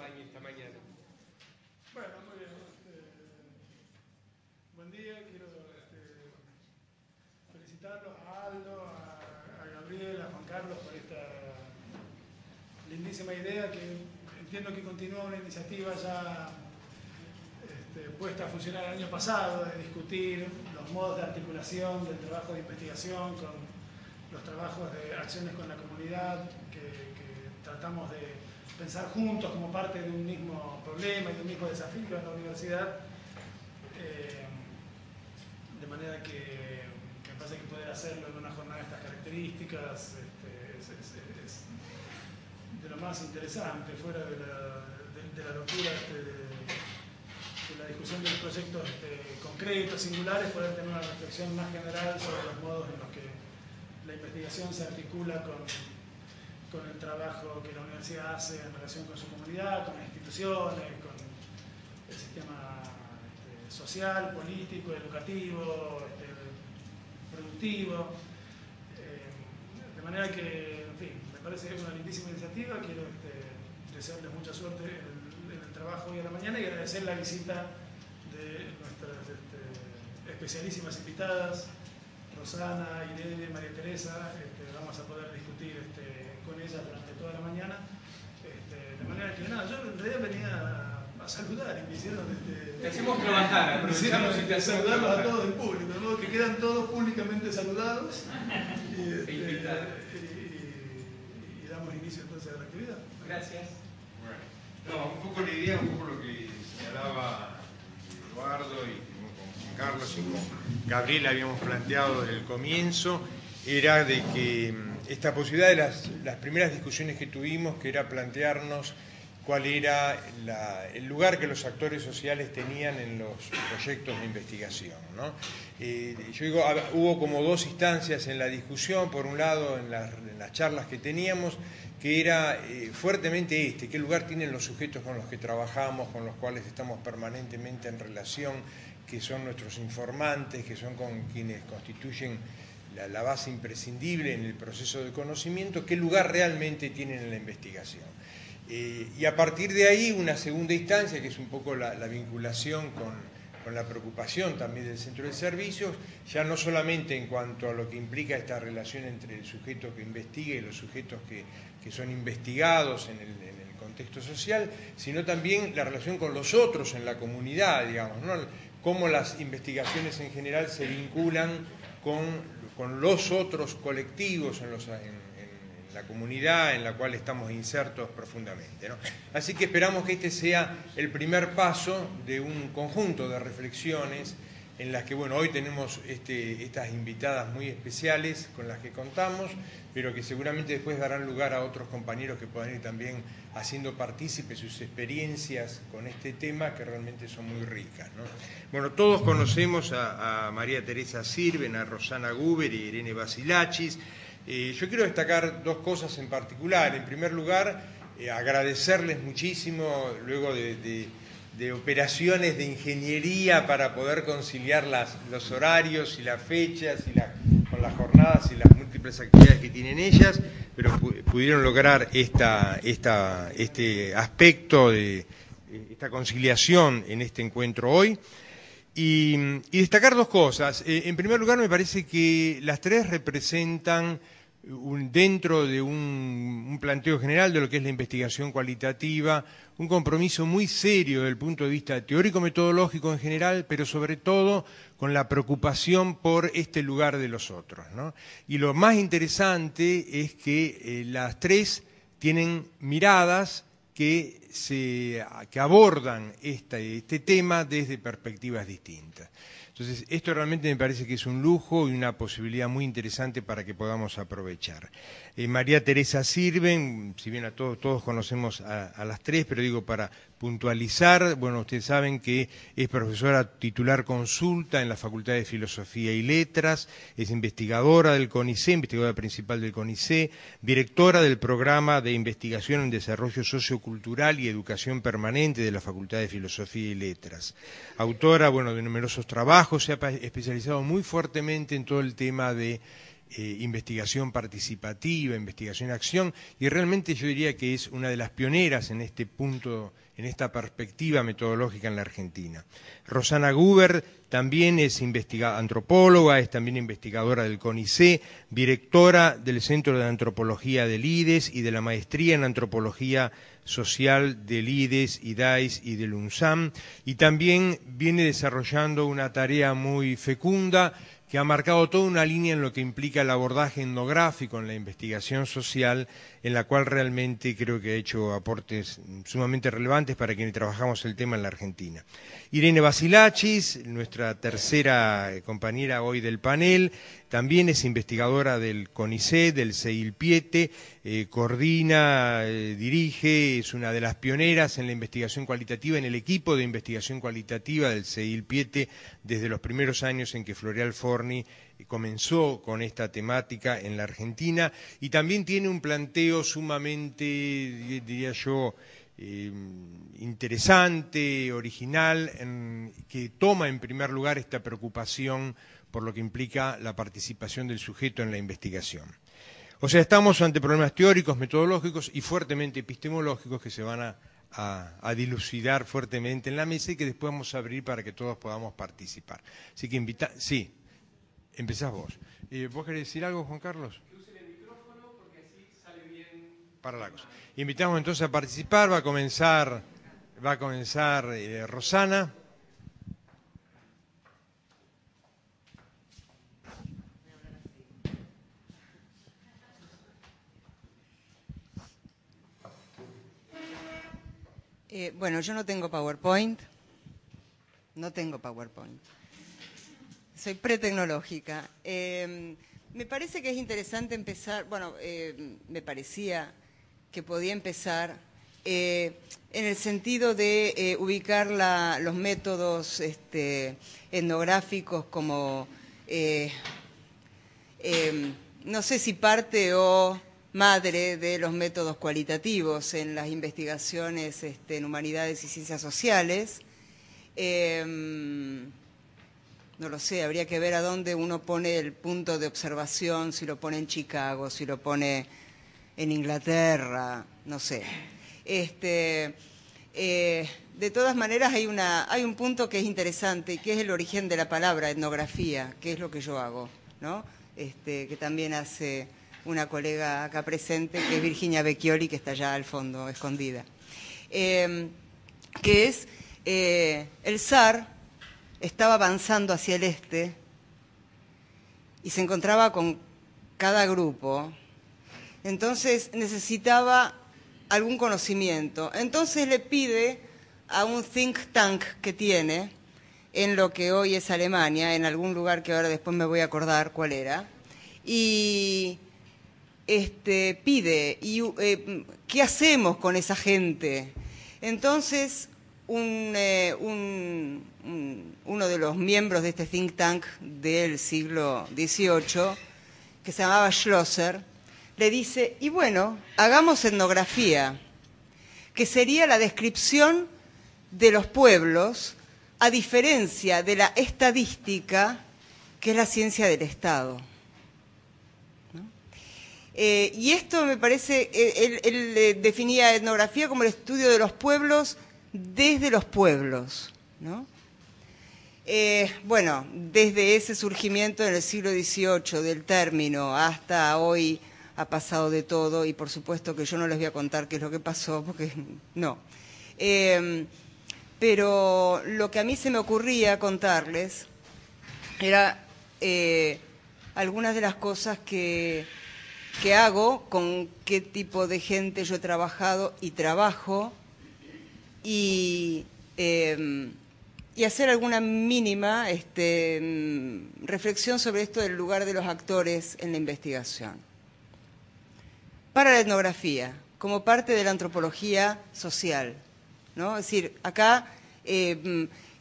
acompañe esta mañana. Bueno, muy bien. Buen día, quiero felicitarlos a Aldo, a Gabriel, a Juan Carlos por esta lindísima idea que entiendo que continúa una iniciativa ya puesta a funcionar el año pasado, de discutir los modos de articulación del trabajo de investigación con los trabajos de acciones con la comunidad que tratamos de pensar juntos como parte de un mismo problema y de un mismo desafío en la universidad, de manera que me parece que poder hacerlo en una jornada de estas características es de lo más interesante, fuera de la locura de la discusión de los proyectos concretos, singulares, poder tener una reflexión más general sobre los modos en los que la investigación se articula con el trabajo que la universidad hace en relación con su comunidad, con las instituciones, con el sistema social, político, educativo, productivo. De manera que, en fin, me parece que es una lindísima iniciativa. Quiero desearles mucha suerte en el trabajo hoy a la mañana y agradecer la visita de nuestras especialísimas invitadas, Rosana, Irene, María Teresa. Vamos a poder discutir con ellas durante toda la mañana. De manera que nada, yo en realidad venía a saludar y me hicieron te hacemos trabajar, aprovechamos y te hacemos saludarlos trabajar. a todos en público, de modo que quedan todos públicamente saludados y damos inicio entonces a la actividad. Gracias. Bueno, un poco la idea, un poco lo que señalaba Eduardo y con Juan Carlos y con Gabriel habíamos planteado desde el comienzo, era de que esta posibilidad de las primeras discusiones que tuvimos, que era plantearnos cuál era el lugar que los actores sociales tenían en los proyectos de investigación, ¿no? Yo digo, hubo como dos instancias en la discusión. Por un lado, en las charlas que teníamos, que era fuertemente qué lugar tienen los sujetos con los que trabajamos, con los cuales estamos permanentemente en relación, que son nuestros informantes, que son con quienes constituyen la base imprescindible en el proceso de conocimiento, qué lugar realmente tienen en la investigación. Y a partir de ahí, una segunda instancia, que es un poco la vinculación con la preocupación también del centro de servicios, ya no solamente en cuanto a lo que implica esta relación entre el sujeto que investiga y los sujetos que son investigados en el contexto social, sino también la relación con los otros en la comunidad, digamos, ¿no? Cómo las investigaciones en general se vinculan con los otros colectivos en la comunidad en la cual estamos insertos profundamente, ¿no? Así que esperamos que este sea el primer paso de un conjunto de reflexiones en las que, bueno, hoy tenemos estas invitadas muy especiales con las que contamos, pero que seguramente después darán lugar a otros compañeros que puedan ir también haciendo partícipes sus experiencias con este tema, que realmente son muy ricas, ¿no? Bueno, todos conocemos a María Teresa Sirven, a Rosana Guber y a Irene Basilachis. Yo quiero destacar dos cosas en particular. En primer lugar, agradecerles muchísimo, luego de operaciones de ingeniería para poder conciliar los horarios y las fechas con las jornadas y las múltiples actividades que tienen ellas, pero pudieron lograr este aspecto de esta conciliación en este encuentro hoy. Y destacar dos cosas. En primer lugar, me parece que las tres representan, dentro de un planteo general de lo que es la investigación cualitativa, un compromiso muy serio desde el punto de vista teórico-metodológico en general, pero sobre todo con la preocupación por este lugar de los otros, ¿no? Y lo más interesante es que las tres tienen miradas que abordan este tema desde perspectivas distintas. Entonces, esto realmente me parece que es un lujo y una posibilidad muy interesante para que podamos aprovechar. María Teresa Sirven, si bien todos conocemos a las tres, pero digo para puntualizar, bueno, ustedes saben que es profesora titular consulta en la Facultad de Filosofía y Letras, es investigadora del CONICET, investigadora principal del CONICET, directora del programa de investigación en desarrollo sociocultural y educación permanente de la Facultad de Filosofía y Letras. Autora, bueno, de numerosos trabajos, se ha especializado muy fuertemente en todo el tema de investigación participativa, investigación-acción, y realmente yo diría que es una de las pioneras en este punto, en esta perspectiva metodológica en la Argentina. Rosana Guber también es antropóloga, es también investigadora del CONICET, directora del Centro de Antropología del IDES y de la Maestría en Antropología Social del IDES, IDAIS y del UNSAM, y también viene desarrollando una tarea muy fecunda que ha marcado toda una línea en lo que implica el abordaje etnográfico en la investigación social, en la cual realmente creo que ha hecho aportes sumamente relevantes para quienes trabajamos el tema en la Argentina. Irene Basilachis, nuestra tercera compañera hoy del panel, también es investigadora del CONICET, del CEILPIETE, coordina, dirige, es una de las pioneras en la investigación cualitativa, en el equipo de investigación cualitativa del CEILPIETE desde los primeros años en que Floreal Forni comenzó con esta temática en la Argentina, y también tiene un planteo sumamente, diría yo, interesante, original, que toma en primer lugar esta preocupación por lo que implica la participación del sujeto en la investigación. O sea, estamos ante problemas teóricos, metodológicos y fuertemente epistemológicos que se van a dilucidar fuertemente en la mesa y que después vamos a abrir para que todos podamos participar. Así que sí, empezás vos. ¿Vos querés decir algo, Juan Carlos? Que usen el micrófono porque así sale bien. Para la cosa. Invitamos entonces a participar, va a comenzar Rosana. Bueno, yo no tengo PowerPoint. Soy pretecnológica. Me parece que es interesante empezar, me parecía que podía empezar en el sentido de ubicar los métodos etnográficos como, no sé si parte o madre de los métodos cualitativos en las investigaciones en humanidades y ciencias sociales. No lo sé, habría que ver a dónde uno pone el punto de observación, si lo pone en Chicago, si lo pone en Inglaterra, no sé. De todas maneras hay un punto que es interesante, que es el origen de la palabra etnografía, que es lo que yo hago, ¿no? Que también hace una colega acá presente, que es Virginia Becchioli, que está allá al fondo, escondida. Que es, el zar estaba avanzando hacia el este y se encontraba con cada grupo, entonces necesitaba algún conocimiento. Entonces le pide a un think tank que tiene en lo que hoy es Alemania, en algún lugar que ahora después me voy a acordar cuál era, y pide, ¿qué hacemos con esa gente? Entonces uno de los miembros de este think tank del siglo XVIII, que se llamaba Schlosser, le dice, y bueno, hagamos etnografía, que sería la descripción de los pueblos, a diferencia de la estadística, que es la ciencia del Estado. ¿No? Y esto me parece, él definía etnografía como el estudio de los pueblos desde los pueblos, ¿no? Bueno, desde ese surgimiento en el siglo XVIII del término hasta hoy ha pasado de todo, y por supuesto que yo no les voy a contar qué es lo que pasó, porque no. Pero lo que a mí se me ocurría contarles era algunas de las cosas que hago, con qué tipo de gente yo he trabajado y trabajo, y hacer alguna mínima reflexión sobre esto del lugar de los actores en la investigación. Para la etnografía, como parte de la antropología social, ¿no? Es decir, acá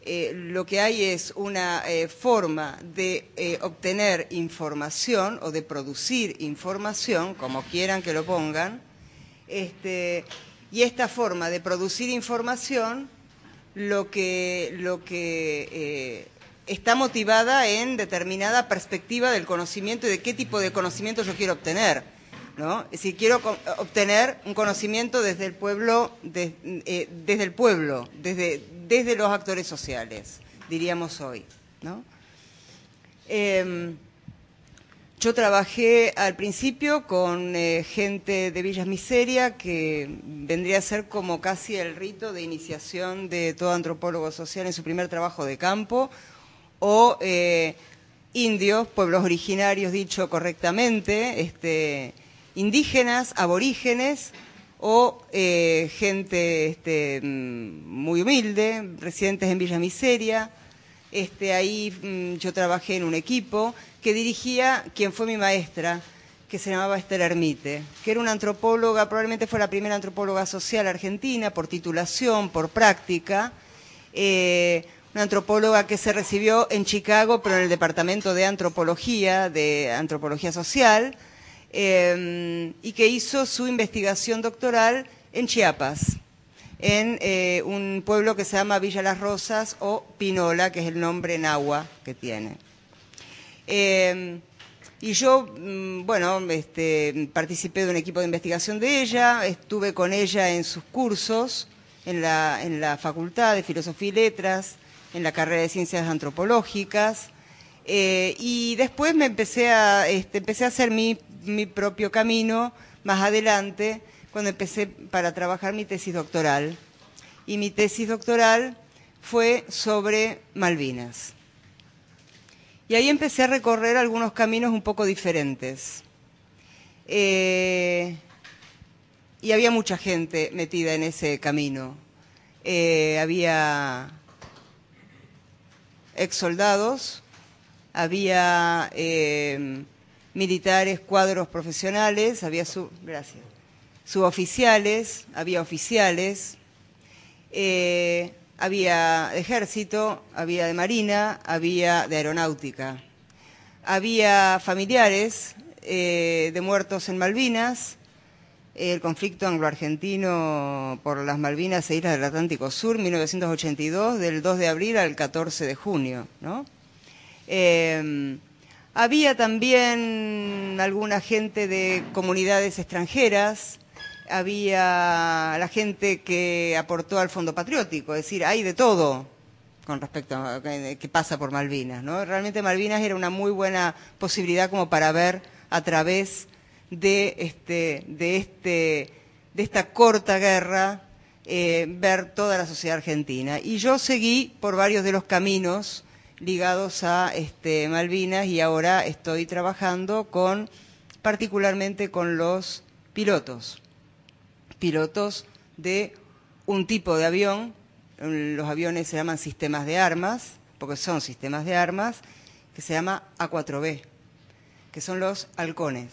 lo que hay es una forma de obtener información o de producir información, como quieran que lo pongan, y esta forma de producir información lo que está motivada en determinada perspectiva del conocimiento y de qué tipo de conocimiento yo quiero obtener, ¿no? Es decir, quiero obtener un conocimiento desde el pueblo, desde los actores sociales, diríamos hoy, ¿no? Yo trabajé al principio con gente de Villas Miseria, que vendría a ser como casi el rito de iniciación de todo antropólogo social en su primer trabajo de campo, o indios, pueblos originarios, dicho correctamente, indígenas, aborígenes, o gente muy humilde, residentes en Villa Miseria. Ahí yo trabajé en un equipo que dirigía quien fue mi maestra, que se llamaba Esther Ermite, que era una antropóloga, probablemente fue la primera antropóloga social argentina, por titulación, por práctica, una antropóloga que se recibió en Chicago, pero en el departamento de antropología social, y que hizo su investigación doctoral en Chiapas, en un pueblo que se llama Villa Las Rosas o Pinola, que es el nombre náhuatl que tiene. Y yo, participé de un equipo de investigación de ella, estuve con ella en sus cursos, en la Facultad de Filosofía y Letras, en la carrera de Ciencias Antropológicas, y después empecé a hacer mi propio camino más adelante, cuando empecé para trabajar mi tesis doctoral. Y mi tesis doctoral fue sobre Malvinas. Y ahí empecé a recorrer algunos caminos un poco diferentes. Y había mucha gente metida en ese camino. Había exsoldados, había militares, cuadros profesionales, había suboficiales, había oficiales, había de ejército, había de marina, había de aeronáutica, había familiares de muertos en Malvinas, el conflicto anglo-argentino por las Malvinas e Islas del Atlántico Sur, 1982, del 2 de abril al 14 de junio, ¿no? Había también alguna gente de comunidades extranjeras, había la gente que aportó al Fondo Patriótico, es decir, hay de todo con respecto a qué pasa por Malvinas, ¿no? Realmente Malvinas era una muy buena posibilidad como para ver a través de esta corta guerra, ver toda la sociedad argentina. Y yo seguí por varios de los caminos ligados a Malvinas, y ahora estoy trabajando particularmente con los pilotos de un tipo de avión. Los aviones se llaman sistemas de armas, porque son sistemas de armas, que se llama A4B, que son los halcones,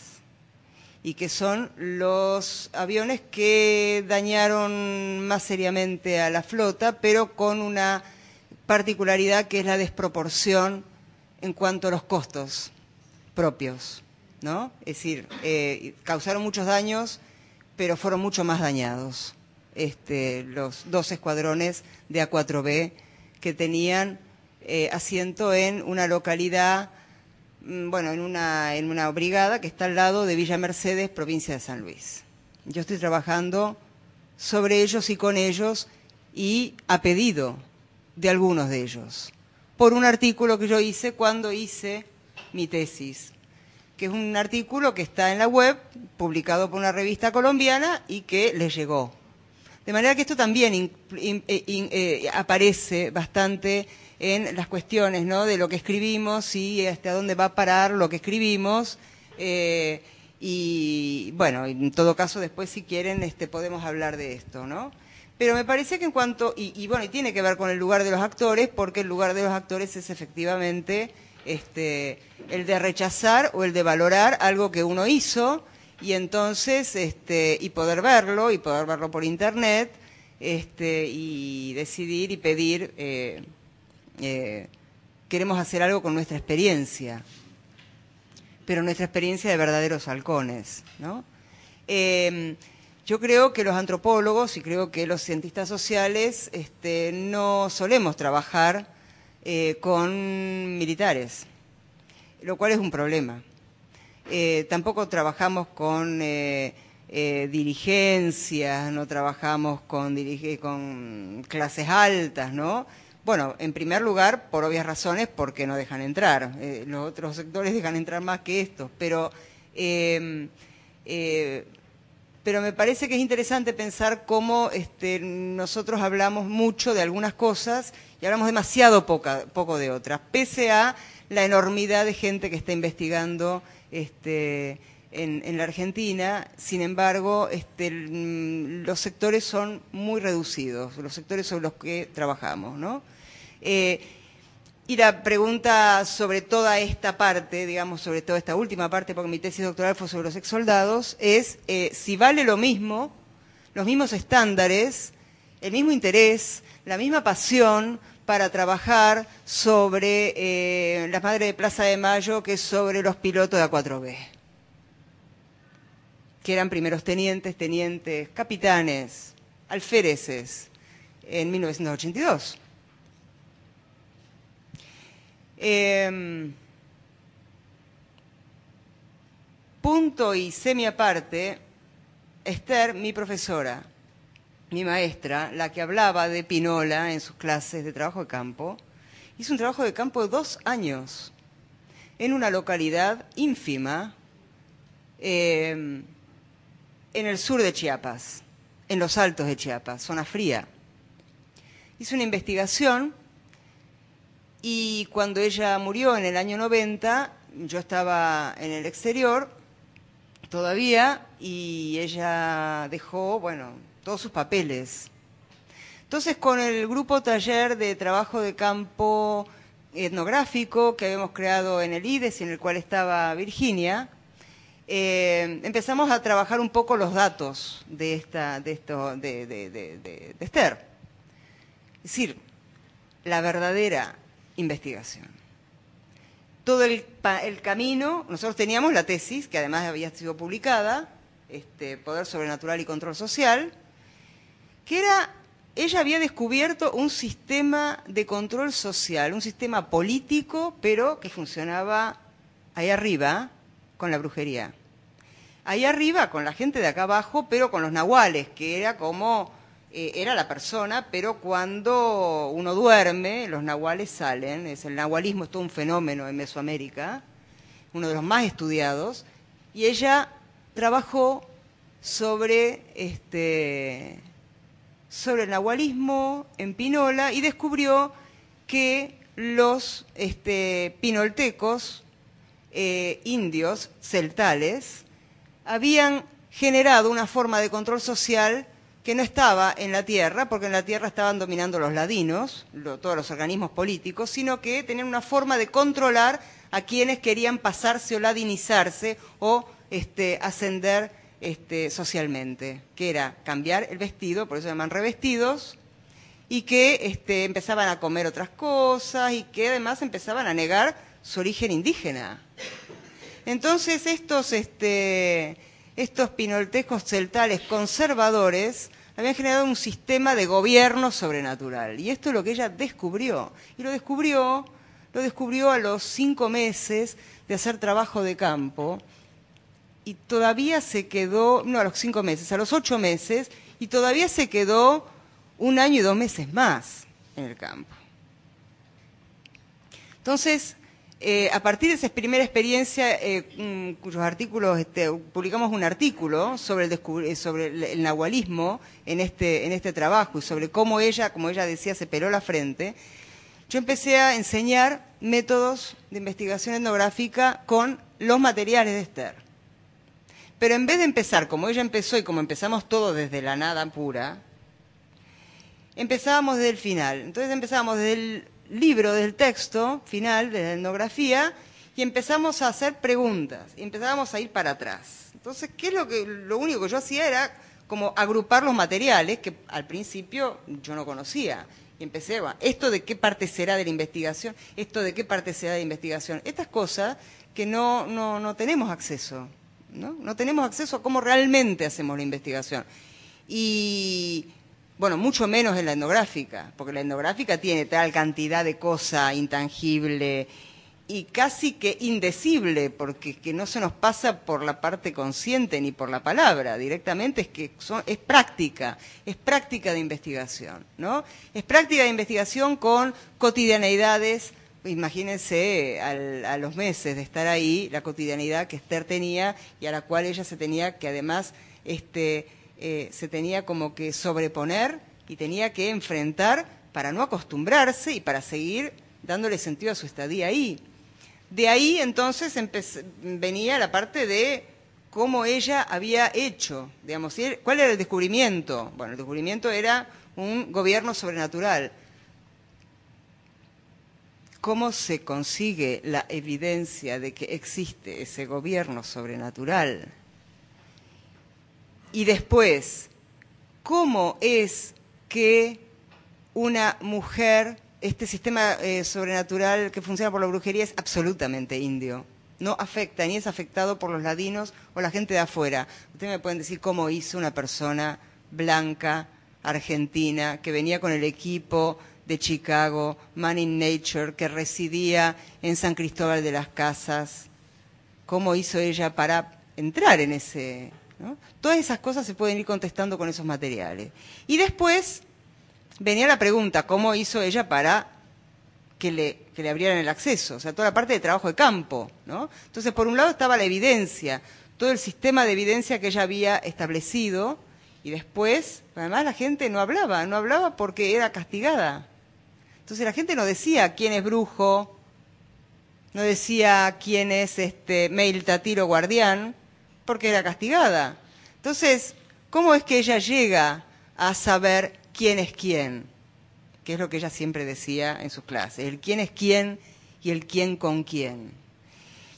y que son los aviones que dañaron más seriamente a la flota, pero con una particularidad que es la desproporción en cuanto a los costos propios, ¿no? Es decir, causaron muchos daños, pero fueron mucho más dañados los 2 escuadrones de A4B que tenían asiento en una localidad, en una brigada que está al lado de Villa Mercedes, provincia de San Luis. Yo estoy trabajando sobre ellos y con ellos, y a pedido de algunos de ellos, por un artículo que yo hice cuando hice mi tesis, que es un artículo que está en la web, publicado por una revista colombiana y que les llegó. De manera que esto también aparece bastante en las cuestiones, ¿no?, de lo que escribimos y hasta dónde va a parar lo que escribimos. Y bueno, en todo caso después, si quieren, podemos hablar de esto, ¿no? Pero me parece que en cuanto, y tiene que ver con el lugar de los actores, porque el lugar de los actores es efectivamente el de rechazar o el de valorar algo que uno hizo, y entonces, y poder verlo por internet, y decidir y pedir, queremos hacer algo con nuestra experiencia, pero nuestra experiencia de verdaderos halcones, ¿no? Yo creo que los antropólogos y creo que los cientistas sociales no solemos trabajar con militares, lo cual es un problema. Tampoco trabajamos con dirigencias, no trabajamos con clases altas, ¿no? Bueno, en primer lugar, por obvias razones, porque no dejan entrar. Los otros sectores dejan entrar más que estos, pero me parece que es interesante pensar cómo nosotros hablamos mucho de algunas cosas y hablamos demasiado poco de otras, pese a la enormidad de gente que está investigando en la Argentina. Sin embargo, los sectores son muy reducidos, los sectores sobre los que trabajamos, ¿no? Y la pregunta sobre toda esta parte, digamos, sobre toda esta última parte, porque mi tesis doctoral fue sobre los exsoldados, es si vale lo mismo, los mismos estándares, el mismo interés, la misma pasión para trabajar sobre las madres de Plaza de Mayo que sobre los pilotos de A4B, que eran primeros tenientes, capitanes, alféreces, en 1982. Punto y semi aparte, Esther, mi profesora, mi maestra, la que hablaba de Pinola en sus clases de trabajo de campo, hizo un trabajo de campo de 2 años en una localidad ínfima en el sur de Chiapas, en los altos de Chiapas, zona fría. Hizo una investigación. Y cuando ella murió en el año 90, yo estaba en el exterior todavía y ella dejó, bueno, todos sus papeles. Entonces, con el grupo taller de trabajo de campo etnográfico que habíamos creado en el IDES y en el cual estaba Virginia, empezamos a trabajar un poco los datos de Esther. Es decir, la verdadera investigación. Todo el camino, nosotros teníamos la tesis, que además había sido publicada, Poder Sobrenatural y Control Social, que era, ella había descubierto un sistema de control social, un sistema político, pero que funcionaba ahí arriba con la brujería. Ahí arriba con la gente de acá abajo, pero con los nahuales, que era como... era la persona, pero cuando uno duerme, los nahuales salen. El nahualismo es todo un fenómeno en Mesoamérica, uno de los más estudiados, y ella trabajó sobre el nahualismo en Pinola y descubrió que los pinoltecos, indios, celtales, habían generado una forma de control social que no estaba en la tierra, porque en la tierra estaban dominando los ladinos, todos los organismos políticos, sino que tenían una forma de controlar a quienes querían pasarse o ladinizarse o ascender socialmente, que era cambiar el vestido, por eso se llaman revestidos, y que empezaban a comer otras cosas y que además empezaban a negar su origen indígena. Entonces estos pinoltecos celtales conservadores habían generado un sistema de gobierno sobrenatural. Y esto es lo que ella descubrió. Y lo descubrió a los 5 meses de hacer trabajo de campo. Y todavía se quedó, no a los 5 meses, a los 8 meses, y todavía se quedó 1 año y 2 meses más en el campo. Entonces, a partir de esa primera experiencia, cuyos artículos, publicamos un artículo sobre el nahualismo en este trabajo y sobre cómo ella, como ella decía, se peló la frente, yo empecé a enseñar métodos de investigación etnográfica con los materiales de Esther. Pero en vez de empezar como ella empezó y como empezamos todos desde la nada pura, empezábamos desde el final. Entonces empezábamos desde el libro, del texto final, de la etnografía, y empezamos a hacer preguntas, y empezábamos a ir para atrás. Entonces, lo único que yo hacía era como agrupar los materiales que al principio yo no conocía. Y empecé, ¿esto de qué parte será de la investigación? ¿Esto de qué parte será de la investigación? Estas cosas que no tenemos acceso, ¿no? No tenemos acceso a cómo realmente hacemos la investigación. Y Bueno, mucho menos en la etnográfica, porque la etnográfica tiene tal cantidad de cosa intangible y casi que indecible, porque que no se nos pasa por la parte consciente ni por la palabra, directamente es que es práctica de investigación, ¿no? Es práctica de investigación con cotidianeidades. Imagínense a los meses de estar ahí, la cotidianidad que Esther tenía y a la cual ella se tenía que además se tenía como que sobreponer y tenía que enfrentar para no acostumbrarse y para seguir dándole sentido a su estadía ahí. De ahí entonces venía la parte de cómo ella había hecho, digamos, ¿cuál era el descubrimiento? Bueno, el descubrimiento era un gobierno sobrenatural. ¿Cómo se consigue la evidencia de que existe ese gobierno sobrenatural? Y después, ¿cómo es que una mujer, este sistema sobrenatural que funciona por la brujería es absolutamente indio? No afecta, ni es afectado por los ladinos o la gente de afuera. Ustedes me pueden decir cómo hizo una persona blanca, argentina, que venía con el equipo de Chicago, Man in Nature, que residía en San Cristóbal de las Casas. ¿Cómo hizo ella para entrar en ese...? ¿no? Todas esas cosas se pueden ir contestando con esos materiales. Y después venía la pregunta, ¿cómo hizo ella para que le abrieran el acceso? O sea, toda la parte de trabajo de campo, ¿no? Entonces, por un lado estaba la evidencia, todo el sistema de evidencia que ella había establecido, y después, además la gente no hablaba porque era castigada. Entonces la gente no decía quién es brujo, no decía quién es Meil Tatiro guardián, porque era castigada. Entonces, ¿cómo es que ella llega a saber quién es quién? Que es lo que ella siempre decía en sus clases, el quién es quién y el quién con quién.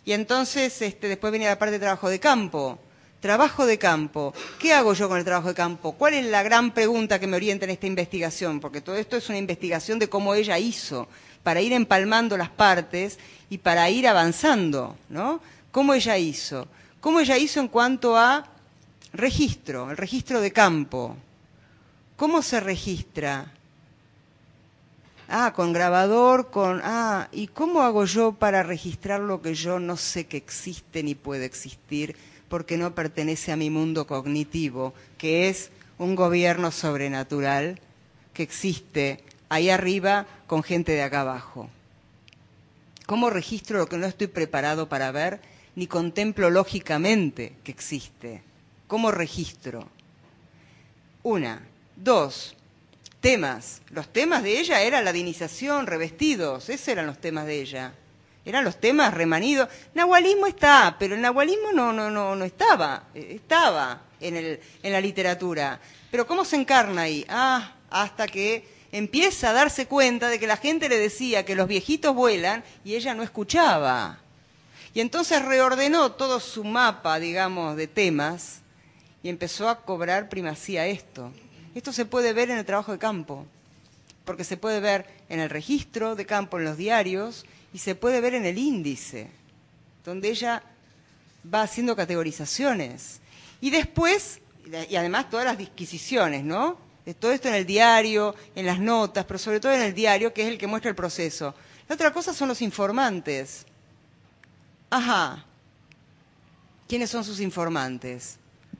Y entonces después venía la parte de trabajo de campo. Trabajo de campo. ¿Qué hago yo con el trabajo de campo? ¿Cuál es la gran pregunta que me orienta en esta investigación? Porque todo esto es una investigación de cómo ella hizo, para ir empalmando las partes y para ir avanzando, ¿no? ¿Cómo ella hizo? ¿Cómo ella hizo en cuanto a registro, el registro de campo? ¿Cómo se registra? Con grabador, ¿y cómo hago yo para registrar lo que yo no sé que existe ni puede existir porque no pertenece a mi mundo cognitivo, que es un gobierno sobrenatural que existe ahí arriba con gente de acá abajo? ¿Cómo registro lo que no estoy preparado para ver ni contemplo lógicamente que existe? ¿Cómo registro? Una. Dos. Temas. Los temas de ella eran la dinización, revestidos, esos eran los temas de ella. Eran los temas remanidos. Nahualismo está, pero el nahualismo no estaba. Estaba en la literatura. Pero ¿cómo se encarna ahí? Hasta que empieza a darse cuenta de que la gente le decía que los viejitos vuelan y ella no escuchaba. Y entonces reordenó todo su mapa, digamos, de temas y empezó a cobrar primacía esto. Esto se puede ver en el trabajo de campo, porque se puede ver en el registro de campo, en los diarios, y se puede ver en el índice, donde ella va haciendo categorizaciones. Y después, y además todas las disquisiciones, ¿no? Todo esto en el diario, en las notas, pero sobre todo en el diario, que es el que muestra el proceso. La otra cosa son los informantes. ¿Quiénes son sus informantes?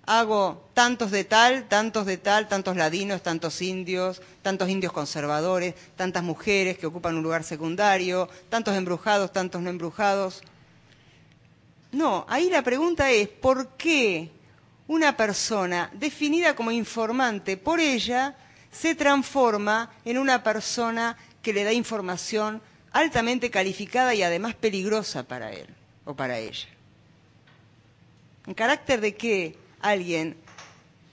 Hago tantos de tal, tantos ladinos, tantos indios conservadores, tantas mujeres que ocupan un lugar secundario, tantos embrujados, tantos no embrujados. No, ahí la pregunta es, ¿por qué una persona definida como informante por ella se transforma en una persona que le da información altamente calificada y además peligrosa para él o para ella? ¿En carácter de qué alguien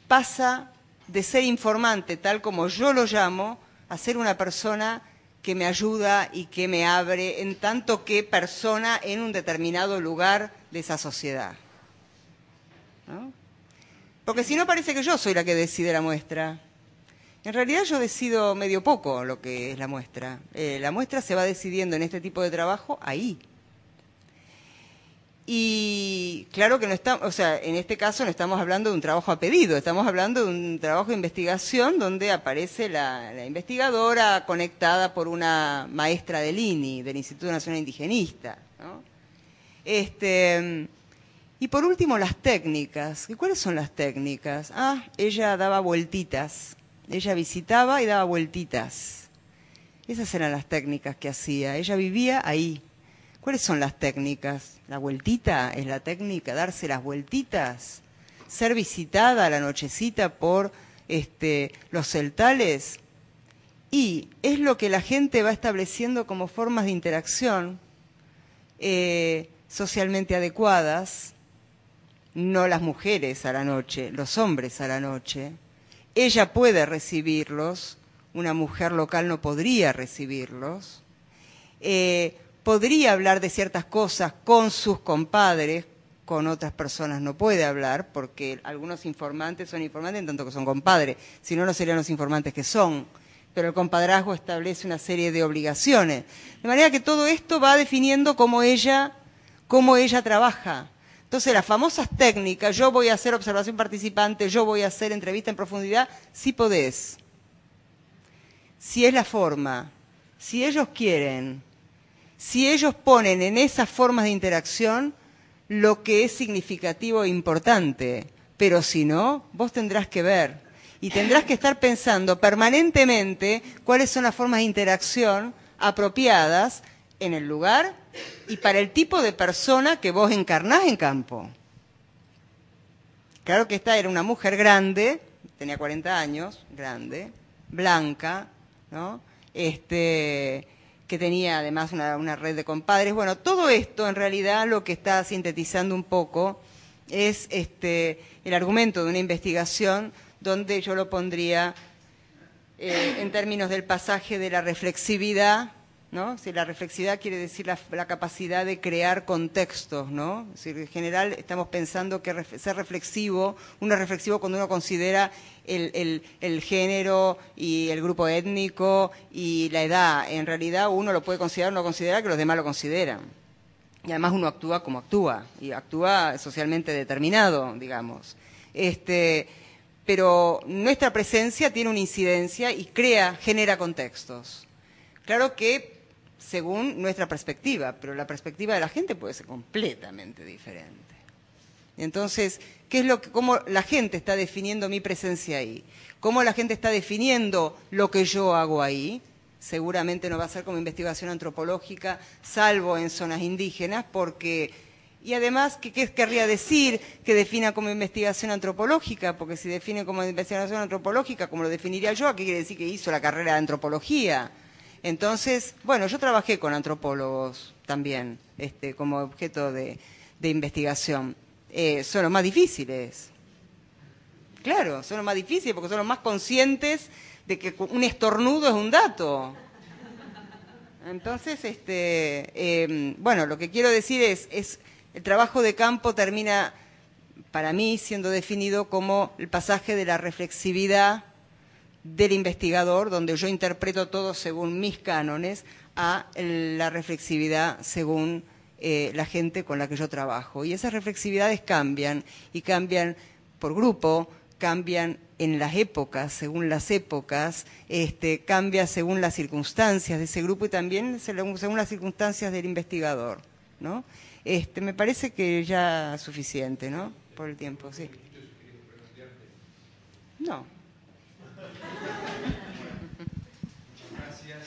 pasa de ser informante, tal como yo lo llamo, a ser una persona que me ayuda y que me abre en tanto que persona en un determinado lugar de esa sociedad? ¿No? Porque si no parece que yo soy la que decide la muestra. En realidad yo decido medio poco lo que es la muestra. La muestra se va decidiendo en este tipo de trabajo ahí. Y claro que no estamos, o sea, en este caso no estamos hablando de un trabajo a pedido, estamos hablando de un trabajo de investigación donde aparece la investigadora conectada por una maestra del INI, del Instituto Nacional Indigenista, ¿no? Y por último, las técnicas. ¿Y cuáles son las técnicas? Ella daba vueltitas. Ella visitaba y daba vueltitas. Esas eran las técnicas que hacía. Ella vivía ahí. ¿Cuáles son las técnicas? La vueltita es la técnica, darse las vueltitas. Ser visitada a la nochecita por los celtales. Y es lo que la gente va estableciendo como formas de interacción socialmente adecuadas. No las mujeres a la noche, los hombres a la noche. Ella puede recibirlos, una mujer local no podría recibirlos. Podría hablar de ciertas cosas con sus compadres, con otras personas no puede hablar, porque algunos informantes son informantes en tanto que son compadres, si no, no serían los informantes que son. Pero el compadrazgo establece una serie de obligaciones. De manera que todo esto va definiendo cómo ella trabaja. Entonces, las famosas técnicas, yo voy a hacer observación participante, yo voy a hacer entrevista en profundidad, sí podés. Si es la forma, si ellos quieren, si ellos ponen en esas formas de interacción lo que es significativo e importante. Pero si no, vos tendrás que ver y tendrás que estar pensando permanentemente cuáles son las formas de interacción apropiadas en el lugar y para el tipo de persona que vos encarnás en campo. Claro que esta era una mujer grande, tenía 40 años, grande, blanca, ¿no? Que tenía además una red de compadres. Bueno, todo esto en realidad lo que está sintetizando un poco es el argumento de una investigación donde yo lo pondría en términos del pasaje de la reflexividad, ¿no? Si la reflexividad quiere decir la capacidad de crear contextos, ¿no? Es decir, en general estamos pensando que ser reflexivo, uno es reflexivo cuando uno considera el género y el grupo étnico y la edad. En realidad uno lo puede considerar, uno considera que los demás lo consideran. Y además uno actúa como actúa, y actúa socialmente determinado, digamos. Pero nuestra presencia tiene una incidencia y genera contextos. Claro que según nuestra perspectiva, pero la perspectiva de la gente puede ser completamente diferente. Entonces, ¿cómo la gente está definiendo mi presencia ahí? ¿Cómo la gente está definiendo lo que yo hago ahí? Seguramente no va a ser como investigación antropológica, salvo en zonas indígenas, porque... Y además, ¿qué querría decir que defina como investigación antropológica? Porque si define como investigación antropológica, como lo definiría yo, ¿qué quiere decir que hizo la carrera de antropología? Entonces, bueno, yo trabajé con antropólogos también, como objeto de investigación. Son los más difíciles. Claro, son los más difíciles porque son los más conscientes de que un estornudo es un dato. Entonces, bueno, lo que quiero decir es el trabajo de campo termina, para mí, siendo definido como el pasaje de la reflexividad del investigador, donde yo interpreto todo según mis cánones, a la reflexividad según la gente con la que yo trabajo. Y esas reflexividades cambian, y cambian por grupo, cambian en las épocas, según las épocas, cambia según las circunstancias de ese grupo y también según las circunstancias del investigador, ¿no? Me parece que ya es suficiente, ¿no? Por el tiempo, sí. No. Gracias.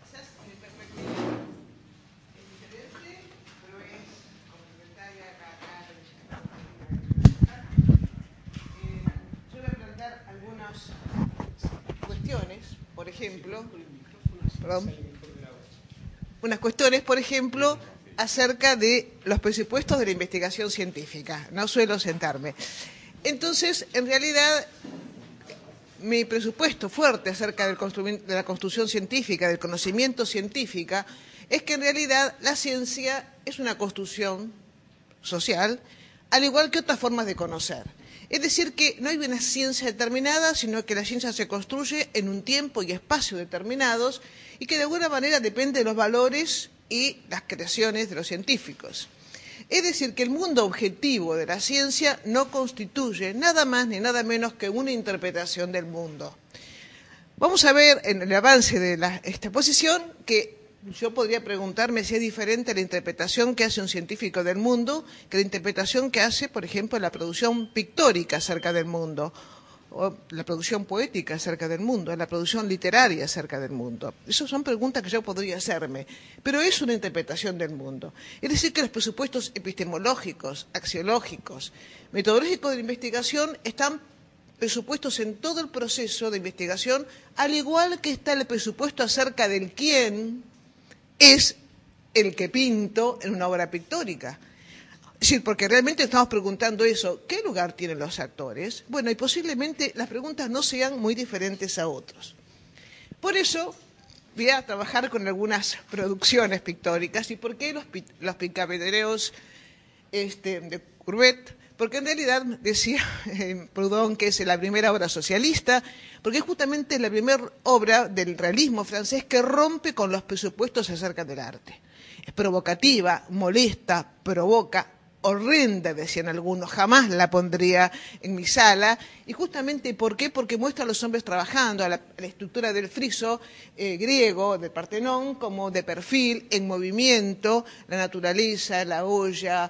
Quizás mi perspectiva es diferente, pero es complementaria yo voy a plantear algunas cuestiones, por ejemplo, acerca de los presupuestos de la investigación científica. No suelo sentarme. Entonces, en realidad, mi presupuesto fuerte acerca de la construcción científica, del conocimiento científica, es que en realidad la ciencia es una construcción social al igual que otras formas de conocer. Es decir, que no hay una ciencia determinada, sino que la ciencia se construye en un tiempo y espacio determinados y que de alguna manera depende de los valores y las creaciones de los científicos. Es decir, que el mundo objetivo de la ciencia no constituye nada más ni nada menos que una interpretación del mundo. Vamos a ver en el avance de esta exposición que yo podría preguntarme si es diferente la interpretación que hace un científico del mundo que la interpretación que hace, por ejemplo, la producción pictórica acerca del mundo, o la producción poética acerca del mundo, la producción literaria acerca del mundo. Esas son preguntas que yo podría hacerme, pero es una interpretación del mundo. Es decir, que los presupuestos epistemológicos, axiológicos, metodológicos de la investigación están presupuestos en todo el proceso de investigación, al igual que está el presupuesto acerca del quién es el que pinto en una obra pictórica. Es decir, porque realmente estamos preguntando eso, ¿qué lugar tienen los actores? Bueno, y posiblemente las preguntas no sean muy diferentes a otros. Por eso voy a trabajar con algunas producciones pictóricas. ¿Y por qué los picapetereos de Courbet? Porque en realidad decía Proudhon que es la primera obra socialista, porque es justamente la primera obra del realismo francés que rompe con los presupuestos acerca del arte. Es provocativa, molesta, provoca, horrenda, decían algunos, jamás la pondría en mi sala. Y justamente, ¿por qué? Porque muestra a los hombres trabajando, a la estructura del friso griego, del Partenón, como de perfil, en movimiento, la naturaleza, la olla,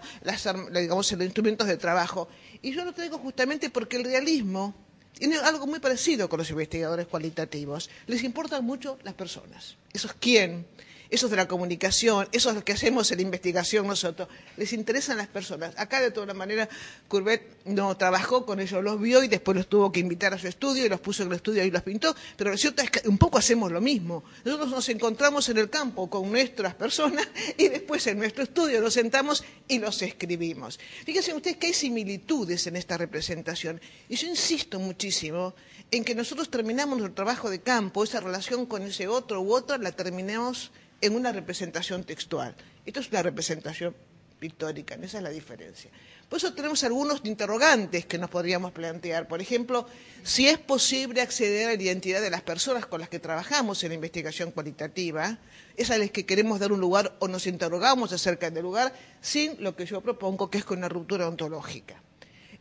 digamos, los instrumentos de trabajo. Y yo lo traigo justamente porque el realismo tiene algo muy parecido con los investigadores cualitativos. Les importan mucho las personas. ¿Esos quién? Esos de la comunicación, esos los que hacemos en la investigación nosotros, les interesan las personas. Acá, de todas maneras, Courbet no trabajó con ellos, los vio y después los tuvo que invitar a su estudio y los puso en el estudio y los pintó, pero lo cierto es que un poco hacemos lo mismo. Nosotros nos encontramos en el campo con nuestras personas y después en nuestro estudio nos sentamos y los escribimos. Fíjense ustedes que hay similitudes en esta representación y yo insisto muchísimo en que nosotros terminamos nuestro trabajo de campo, esa relación con ese otro u otra la terminamos en una representación textual. Esto es una representación pictórica, esa es la diferencia. Por eso tenemos algunos interrogantes que nos podríamos plantear. Por ejemplo, si es posible acceder a la identidad de las personas con las que trabajamos en la investigación cualitativa, es a las que queremos dar un lugar o nos interrogamos acerca del lugar, sin lo que yo propongo, que es con una ruptura ontológica.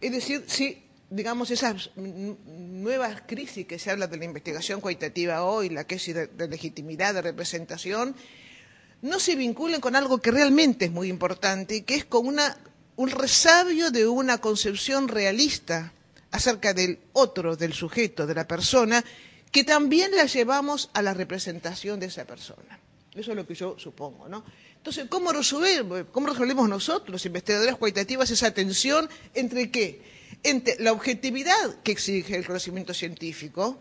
Es decir, si digamos, esas nuevas crisis que se habla de la investigación cualitativa hoy, la crisis de legitimidad, de representación, no se vinculen con algo que realmente es muy importante, que es con un resabio de una concepción realista acerca del otro, del sujeto, de la persona, que también la llevamos a la representación de esa persona. Eso es lo que yo supongo, ¿no? Entonces, ¿cómo resolvemos nosotros, los investigadores cualitativos, esa tensión entre qué? Entre la objetividad que exige el conocimiento científico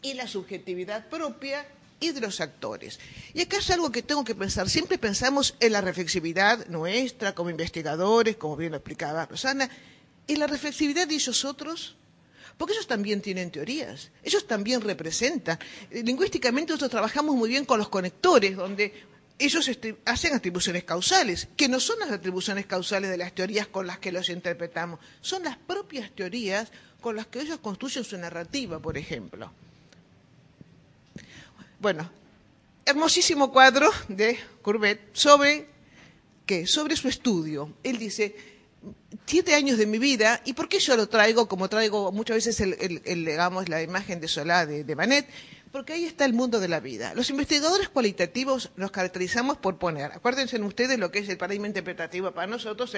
y la subjetividad propia y de los actores. Y acá es algo que tengo que pensar. Siempre pensamos en la reflexividad nuestra como investigadores, como bien lo explicaba Rosana, y la reflexividad de ellos otros, porque ellos también tienen teorías, ellos también representan. Lingüísticamente nosotros trabajamos muy bien con los conectores, donde ellos hacen atribuciones causales, que no son las atribuciones causales de las teorías con las que los interpretamos, son las propias teorías con las que ellos construyen su narrativa, por ejemplo. Bueno, hermosísimo cuadro de Courbet sobre su estudio. Él dice, 7 años de mi vida, ¿y por qué yo lo traigo como traigo muchas veces digamos, la imagen de Solá de Manet? Porque ahí está el mundo de la vida. Los investigadores cualitativos nos caracterizamos por poner, acuérdense ustedes lo que es el paradigma interpretativo para nosotros,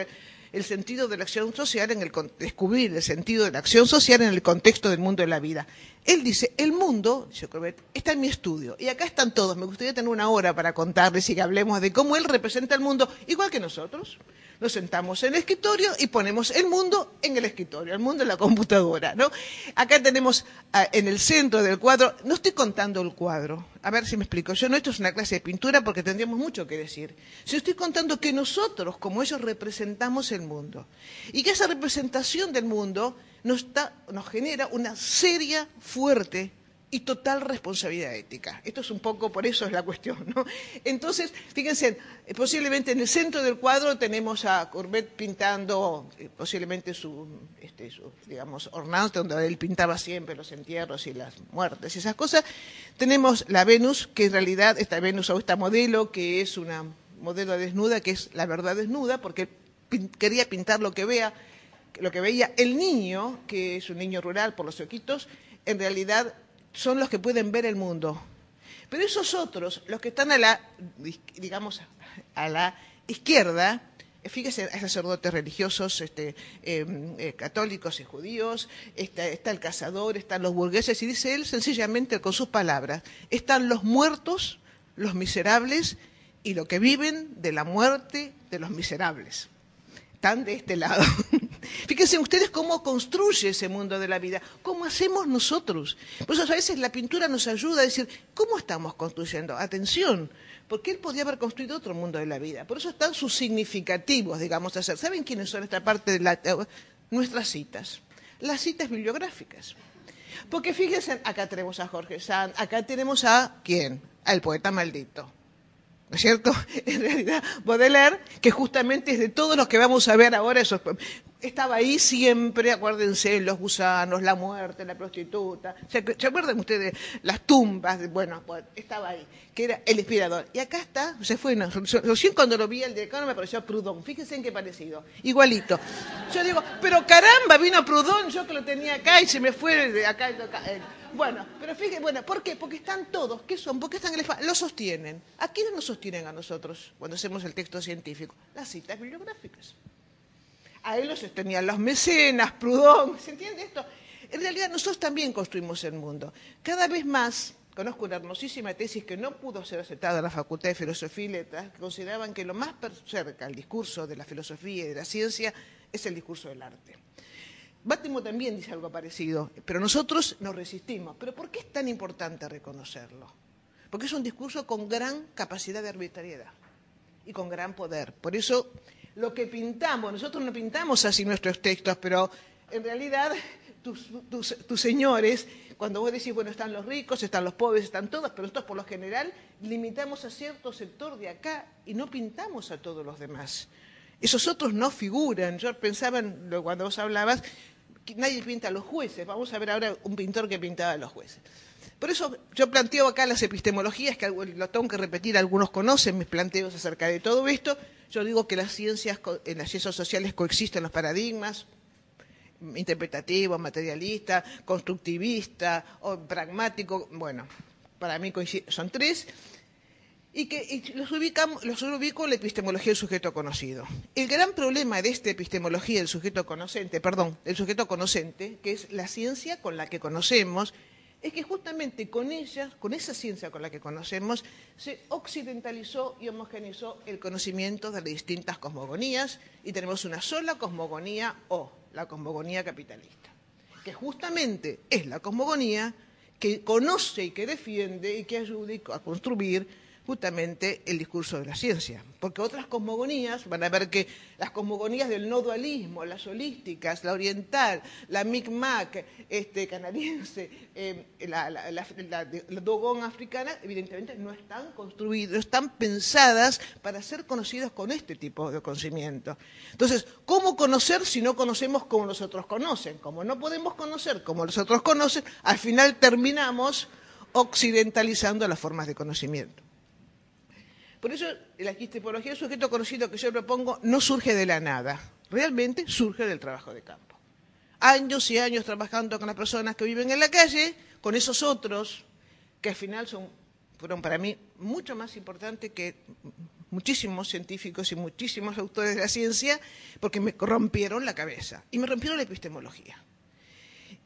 el sentido de la acción social, descubrir el sentido de la acción social en el contexto del mundo de la vida. Él dice, el mundo, dice Courbet, está en mi estudio, y acá están todos. Me gustaría tener una hora para contarles y que hablemos de cómo él representa el mundo, igual que nosotros. Nos sentamos en el escritorio y ponemos el mundo en el escritorio, el mundo en la computadora, ¿no? Acá tenemos en el centro del cuadro, no estoy contando el cuadro, a ver si me explico. Yo no, esto es una clase de pintura porque tendríamos mucho que decir. Yo estoy contando que nosotros, como ellos, representamos el mundo. Y que esa representación del mundo nos genera una seria, fuerte y total responsabilidad ética. Esto es un poco, por eso es la cuestión, ¿no? Entonces, fíjense, posiblemente en el centro del cuadro tenemos a Courbet pintando posiblemente su digamos, ornato, donde él pintaba siempre los entierros y las muertes y esas cosas. Tenemos la Venus, que en realidad, esta Venus o esta modelo, que es una modelo desnuda, que es la verdad desnuda, porque quería pintar lo que veía el niño, que es un niño rural por los ojitos, en realidad son los que pueden ver el mundo. Pero esos otros, los que están a la izquierda, fíjese, hay sacerdotes religiosos, católicos y judíos, está el cazador, están los burgueses, y dice él sencillamente con sus palabras, están los muertos, los miserables, y los que viven de la muerte de los miserables. Están de este lado. Fíjense ustedes cómo construye ese mundo de la vida, cómo hacemos nosotros. Por eso a veces la pintura nos ayuda a decir, ¿cómo estamos construyendo? Atención, porque él podía haber construido otro mundo de la vida. Por eso están sus significativos, digamos, hacer. ¿Saben quiénes son esta parte de nuestras citas? Las citas bibliográficas. Porque fíjense, acá tenemos a Jorge Sand, acá tenemos a, ¿quién? Al poeta maldito. ¿No es cierto? En realidad, Baudelaire, que justamente es de todos los que vamos a ver ahora, estaba ahí siempre, acuérdense, los gusanos, la muerte, la prostituta. ¿Se acuerdan ustedes? Las tumbas, bueno, estaba ahí, que era el inspirador. Y acá está, se fue, no, recién cuando lo vi el decano me pareció Proudhon. Fíjense en qué parecido, igualito. Yo digo, pero caramba, vino Proudhon, yo que lo tenía acá y se me fue de acá. Bueno, pero fíjense, bueno, ¿por qué? Porque están todos, ¿qué son? Porque están lo sostienen. ¿A quiénes nos sostienen a nosotros cuando hacemos el texto científico? Las citas bibliográficas. A él los sostenían los mecenas, Proudhon, ¿se entiende esto? En realidad nosotros también construimos el mundo. Cada vez más, conozco una hermosísima tesis que no pudo ser aceptada en la Facultad de Filosofía y Letras, que consideraban que lo más cerca al discurso de la filosofía y de la ciencia es el discurso del arte. Bátimo también dice algo parecido, pero nosotros nos resistimos. ¿Pero por qué es tan importante reconocerlo? Porque es un discurso con gran capacidad de arbitrariedad y con gran poder. Por eso, lo que pintamos, nosotros no pintamos así nuestros textos, pero en realidad tus señores, cuando vos decís, bueno, están los ricos, están los pobres, están todos, pero nosotros por lo general limitamos a cierto sector de acá y no pintamos a todos los demás. Esos otros no figuran. Yo pensaba, cuando vos hablabas, que nadie pinta a los jueces. Vamos a ver ahora un pintor que pintaba a los jueces. Por eso yo planteo acá las epistemologías, que lo tengo que repetir, algunos conocen mis planteos acerca de todo esto. Yo digo que en las ciencias sociales coexisten los paradigmas, interpretativo, materialista, constructivista o pragmático. Bueno, para mí son tres. Y los ubico en la epistemología del sujeto conocido. El gran problema de esta epistemología del sujeto conocente, que es la ciencia con la que conocemos, es que justamente con esa ciencia con la que conocemos, se occidentalizó y homogeneizó el conocimiento de las distintas cosmogonías y tenemos una sola cosmogonía la cosmogonía capitalista, que justamente es la cosmogonía que conoce y que defiende y que ayuda a construir justamente el discurso de la ciencia. Porque otras cosmogonías, van a ver que las cosmogonías del no dualismo, las holísticas, la oriental, la Micmac canadiense, la Dogon africana, evidentemente no están construidas, están pensadas para ser conocidas con este tipo de conocimiento. Entonces, ¿cómo conocer si no conocemos como los otros conocen? Como no podemos conocer como los otros conocen, al final terminamos occidentalizando las formas de conocimiento. Por eso la epistemología del sujeto conocido que yo propongo no surge de la nada, realmente surge del trabajo de campo. Años y años trabajando con las personas que viven en la calle, con esos otros que al final fueron para mí mucho más importantes que muchísimos científicos y muchísimos autores de la ciencia, porque me rompieron la cabeza y me rompieron la epistemología.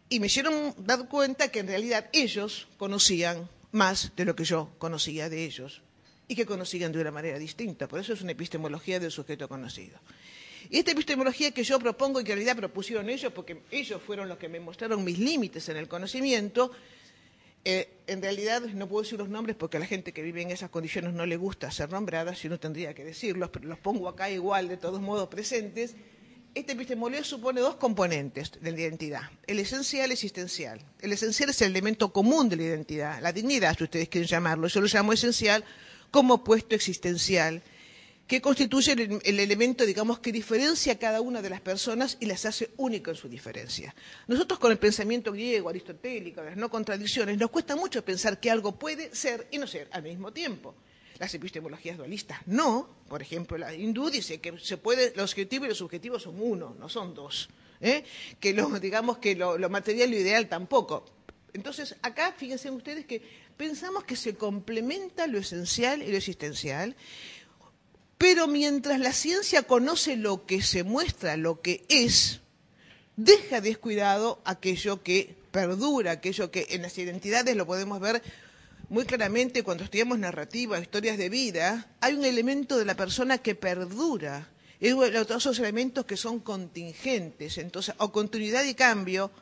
Y me hicieron dar cuenta que en realidad ellos conocían más de lo que yo conocía de ellos, y que conocían de una manera distinta. Por eso es una epistemología del sujeto conocido. Y esta epistemología que yo propongo, y que en realidad propusieron ellos, porque ellos fueron los que me mostraron mis límites en el conocimiento, en realidad no puedo decir los nombres porque a la gente que vive en esas condiciones no le gusta ser nombrada, si no tendría que decirlos, pero los pongo acá igual, de todos modos presentes. esta epistemología supone dos componentes de la identidad, el esencial y el existencial. El esencial es el elemento común de la identidad, la dignidad, si ustedes quieren llamarlo. Yo lo llamo esencial como opuesto existencial, que constituye el elemento, digamos, que diferencia a cada una de las personas y las hace únicas en su diferencia. Nosotros con el pensamiento griego, aristotélico, las no contradicciones, nos cuesta mucho pensar que algo puede ser y no ser al mismo tiempo. Las epistemologías dualistas no. Por ejemplo, la hindú dice que lo objetivo y lo subjetivo son uno, no son dos. Que digamos que lo material y lo ideal tampoco. Entonces, acá fíjense ustedes que pensamos que se complementa lo esencial y lo existencial, pero mientras la ciencia conoce lo que se muestra, lo que es, deja descuidado aquello que perdura, aquello que en las identidades lo podemos ver muy claramente cuando estudiamos narrativa, historias de vida. Hay un elemento de la persona que perdura, y otros elementos que son contingentes. Entonces, o continuidad y cambio,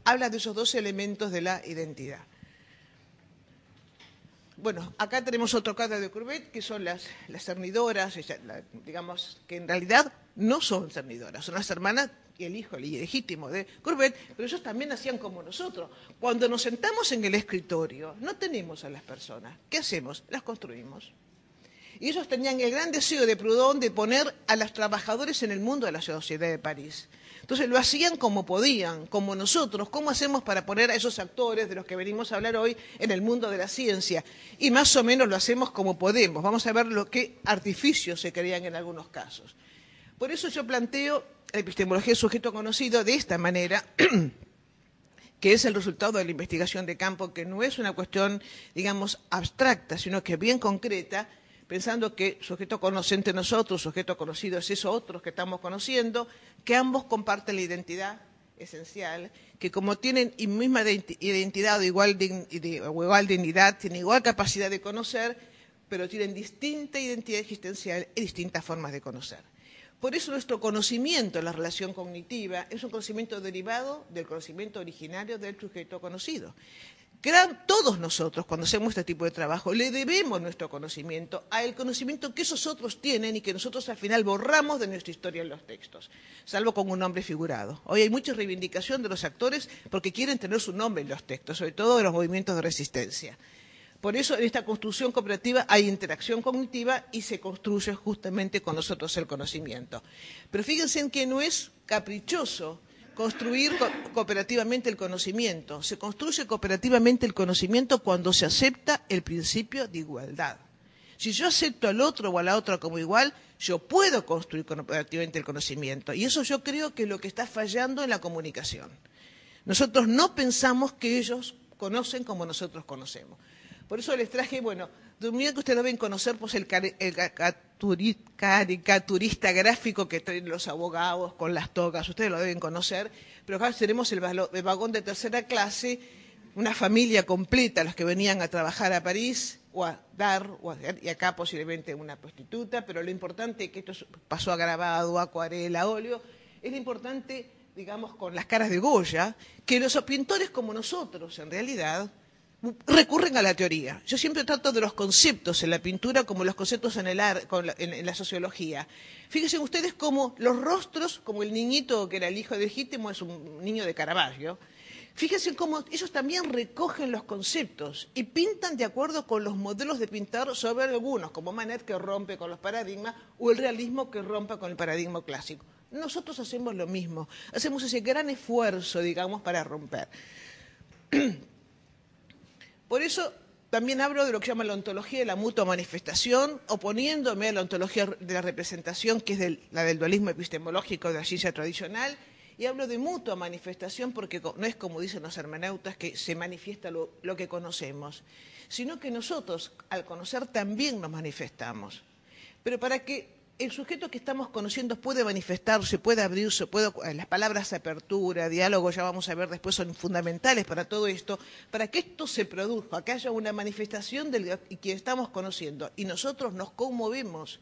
habla de esos dos elementos de la identidad. Bueno, acá tenemos otro caso de Courbet, que son las cernidoras, digamos que en realidad no son cernidoras, son las hermanas y el hijo ilegítimo de Courbet, pero ellos también hacían como nosotros. Cuando nos sentamos en el escritorio, no tenemos a las personas. ¿Qué hacemos? Las construimos. Y ellos tenían el gran deseo de Proudhon de poner a los trabajadores en el mundo de la sociedad de París. Entonces lo hacían como podían, como nosotros. ¿Cómo hacemos para poner a esos actores de los que venimos a hablar hoy en el mundo de la ciencia? Y más o menos lo hacemos como podemos. Vamos a ver qué artificios se crean en algunos casos. Por eso yo planteo la epistemología del sujeto conocido de esta manera, que es el resultado de la investigación de campo, que no es una cuestión, digamos, abstracta, sino que es bien concreta, pensando que sujeto conocente nosotros, sujeto conocido es esos otros que estamos conociendo, que ambos comparten la identidad esencial, que como tienen misma identidad o igual dignidad, tienen igual capacidad de conocer, pero tienen distinta identidad existencial y distintas formas de conocer. Por eso nuestro conocimiento en la relación cognitiva es un conocimiento derivado del conocimiento originario del sujeto conocido. Todos nosotros, cuando hacemos este tipo de trabajo, le debemos nuestro conocimiento al conocimiento que esos otros tienen y que nosotros al final borramos de nuestra historia en los textos, salvo con un nombre figurado. Hoy hay mucha reivindicación de los actores porque quieren tener su nombre en los textos, sobre todo en los movimientos de resistencia. Por eso en esta construcción cooperativa hay interacción cognitiva y se construye justamente con nosotros el conocimiento. Pero fíjense en que no es caprichoso construir cooperativamente el conocimiento. Se construye cooperativamente el conocimiento cuando se acepta el principio de igualdad. Si yo acepto al otro o a la otra como igual, yo puedo construir cooperativamente el conocimiento. Y eso yo creo que es lo que está fallando en la comunicación. Nosotros no pensamos que ellos conocen como nosotros conocemos. Por eso les traje, bueno, de un día que ustedes deben conocer, pues el caricaturista gráfico que traen los abogados con las togas, ustedes lo deben conocer, pero acá tenemos el vagón de tercera clase, una familia completa, los que venían a trabajar a París, y acá posiblemente una prostituta, pero lo importante es que esto pasó a grabado, acuarela, óleo, es lo importante, digamos, con las caras de Goya, que los pintores como nosotros, en realidad, recurren a la teoría. Yo siempre trato de los conceptos en la pintura como los conceptos en la sociología. Fíjense ustedes cómo los rostros, como el niñito que era el hijo legítimo, es un niño de Caravaggio. Fíjense cómo ellos también recogen los conceptos y pintan de acuerdo con los modelos de pintar sobre algunos, como Manet, que rompe con los paradigmas, o el realismo, que rompe con el paradigma clásico. Nosotros hacemos lo mismo, hacemos ese gran esfuerzo, digamos, para romper. Por eso también hablo de lo que se llama la ontología de la mutua manifestación, oponiéndome a la ontología de la representación, que es la del dualismo epistemológico de la ciencia tradicional, y hablo de mutua manifestación porque no es como dicen los hermeneutas que se manifiesta lo que conocemos, sino que nosotros al conocer también nos manifestamos. Pero para que el sujeto que estamos conociendo puede manifestarse, puede abrirse, las palabras apertura, diálogo, ya vamos a ver después, son fundamentales para todo esto, para que esto se produzca, que haya una manifestación del que estamos conociendo y nosotros nos conmovemos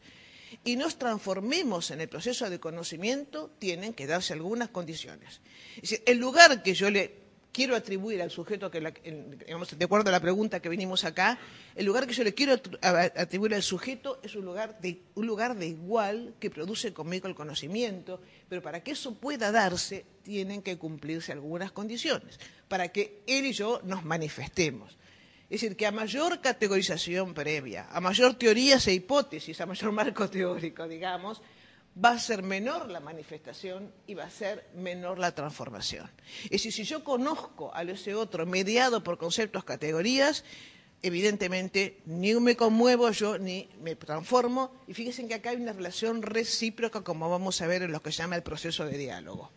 y nos transformemos en el proceso de conocimiento, tienen que darse algunas condiciones. Es decir, el lugar que yo le quiero atribuir al sujeto, digamos, de acuerdo a la pregunta que vinimos acá, el lugar que yo le quiero atribuir al sujeto es un lugar de igual que produce conmigo el conocimiento, pero para que eso pueda darse tienen que cumplirse algunas condiciones, para que él y yo nos manifestemos. Es decir, que a mayor categorización previa, a mayor teorías e hipótesis, a mayor marco teórico, digamos, va a ser menor la manifestación y va a ser menor la transformación. Es decir, si yo conozco a ese otro mediado por conceptos, categorías, evidentemente ni me conmuevo yo ni me transformo. Y fíjense que acá hay una relación recíproca, como vamos a ver en lo que se llama el proceso de diálogo.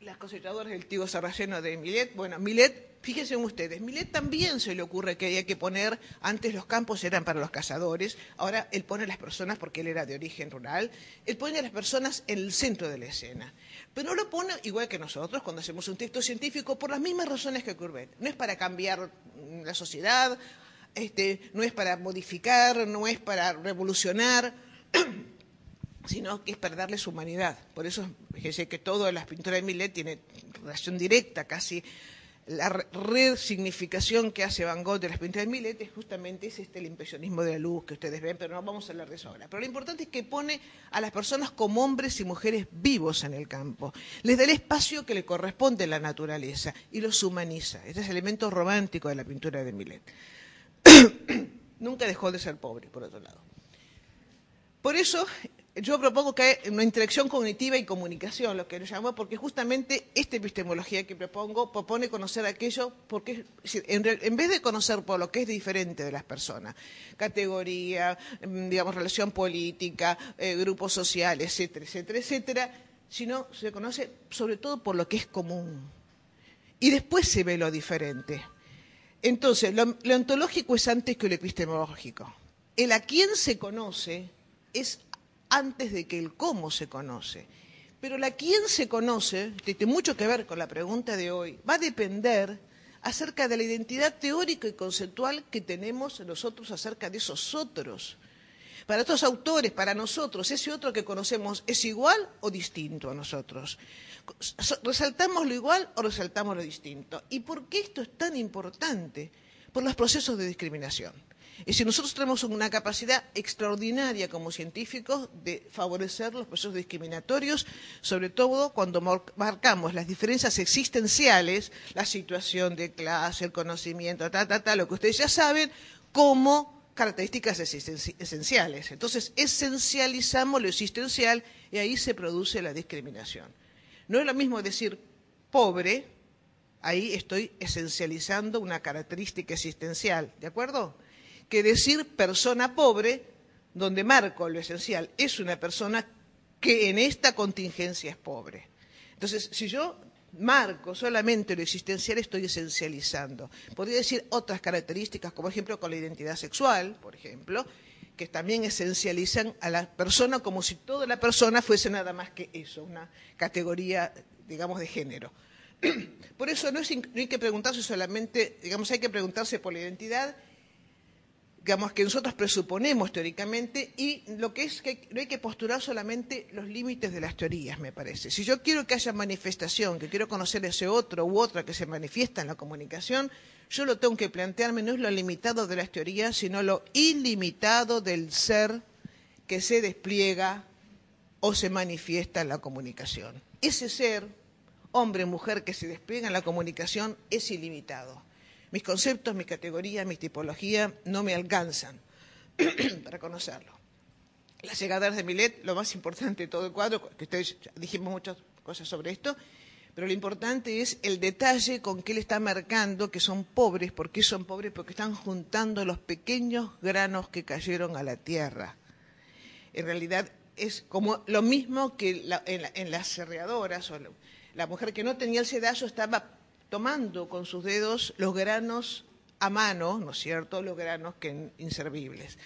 Las cosechadoras del trigo sarraceno de Millet, bueno, Millet, fíjense ustedes, Millet también se le ocurre que había que poner, antes los campos eran para los cazadores, ahora él pone a las personas, porque él era de origen rural, él pone a las personas en el centro de la escena. Pero no lo pone igual que nosotros cuando hacemos un texto científico por las mismas razones que Courbet. No es para cambiar la sociedad, no es para modificar, no es para revolucionar, sino que es para darles humanidad. Por eso, fíjense que todas las pinturas de Millet tienen relación directa, casi la resignificación que hace Van Gogh de las pinturas de Millet es justamente el impresionismo de la luz que ustedes ven, pero no vamos a hablar de eso ahora. Pero lo importante es que pone a las personas como hombres y mujeres vivos en el campo, les da el espacio que le corresponde a la naturaleza y los humaniza. Este es el elemento romántico de la pintura de Millet. Nunca dejó de ser pobre, por otro lado. Por eso yo propongo que hay una interacción cognitiva y comunicación, lo que lo llamo, porque justamente esta epistemología que propongo propone conocer aquello, porque en vez de conocer por lo que es diferente de las personas, categoría, digamos, relación política, grupos sociales, etcétera, etcétera, etcétera, sino se conoce sobre todo por lo que es común. Y después se ve lo diferente. Entonces, lo ontológico es antes que lo epistemológico. El a quién se conoce es antes de que el cómo se conoce. Pero la quién se conoce, que tiene mucho que ver con la pregunta de hoy, va a depender acerca de la identidad teórica y conceptual que tenemos nosotros acerca de esos otros. Para estos autores, para nosotros, ese otro que conocemos es igual o distinto a nosotros. ¿Resaltamos lo igual o resaltamos lo distinto? ¿Y por qué esto es tan importante? Por los procesos de discriminación. Es decir, nosotros tenemos una capacidad extraordinaria como científicos de favorecer los procesos discriminatorios, sobre todo cuando marcamos las diferencias existenciales, la situación de clase, el conocimiento, lo que ustedes ya saben, como características esenciales. Entonces, esencializamos lo existencial y ahí se produce la discriminación. No es lo mismo decir pobre, ahí estoy esencializando una característica existencial, ¿de acuerdo?, que decir persona pobre, donde marco lo esencial, es una persona que en esta contingencia es pobre. Entonces, si yo marco solamente lo existencial, estoy esencializando. Podría decir otras características, como ejemplo con la identidad sexual, por ejemplo, que también esencializan a la persona como si toda la persona fuese nada más que eso, una categoría, digamos, de género. Por eso no hay que preguntarse solamente, digamos, hay que preguntarse por la identidad, digamos, que nosotros presuponemos teóricamente, y lo que es que no hay que postular solamente los límites de las teorías, me parece. Si yo quiero que haya manifestación, que quiero conocer ese otro u otra que se manifiesta en la comunicación, yo lo tengo que plantearme, no es lo limitado de las teorías, sino lo ilimitado del ser que se despliega o se manifiesta en la comunicación. Ese ser, hombre, mujer, que se despliega en la comunicación es ilimitado. Mis conceptos, mis categorías, mis tipologías no me alcanzan para conocerlo. Las llegadas de Millet, lo más importante de todo el cuadro, que ustedes dijimos muchas cosas sobre esto, pero lo importante es el detalle con que él está marcando que son pobres. ¿Por qué son pobres? Porque están juntando los pequeños granos que cayeron a la tierra. En realidad es como lo mismo que en las serreadoras, o la mujer que no tenía el sedallo estaba tomando con sus dedos los granos a mano, ¿no es cierto?, los granos que inservibles.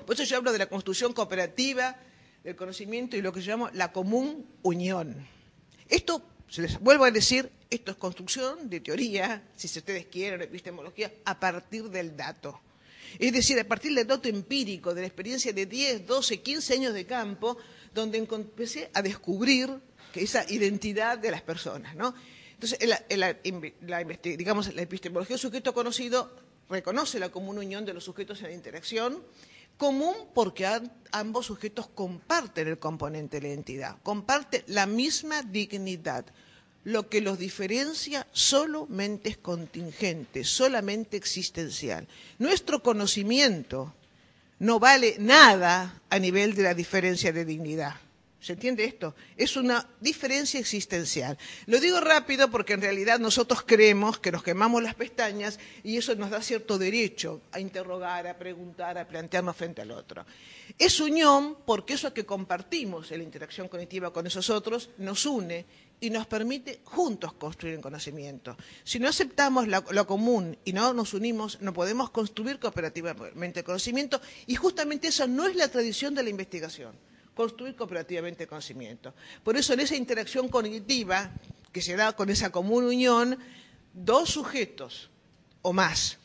Por eso yo hablo de la construcción cooperativa del conocimiento y lo que yo llamo la común unión. Esto, se les vuelvo a decir, esto es construcción de teoría, si ustedes quieren, epistemología, a partir del dato. Es decir, a partir del dato empírico, de la experiencia de 10, 12, 15 años de campo, donde empecé a descubrir que esa identidad de las personas, ¿no? Entonces, digamos, la epistemología del sujeto conocido reconoce la común unión de los sujetos en la interacción, común porque ambos sujetos comparten el componente de la identidad, comparten la misma dignidad. Lo que los diferencia solamente es contingente, solamente existencial. Nuestro conocimiento no vale nada a nivel de la diferencia de dignidad. ¿Se entiende esto? Es una diferencia existencial. Lo digo rápido porque en realidad nosotros creemos que nos quemamos las pestañas y eso nos da cierto derecho a interrogar, a preguntar, a plantearnos frente al otro. Es unión porque eso que compartimos en la interacción cognitiva con esos otros nos une y nos permite juntos construir el conocimiento. Si no aceptamos lo común y no nos unimos, no podemos construir cooperativamente el conocimiento y justamente esa no es la tradición de la investigación. Construir cooperativamente conocimiento. Por eso en esa interacción cognitiva que se da con esa común unión, dos sujetos o más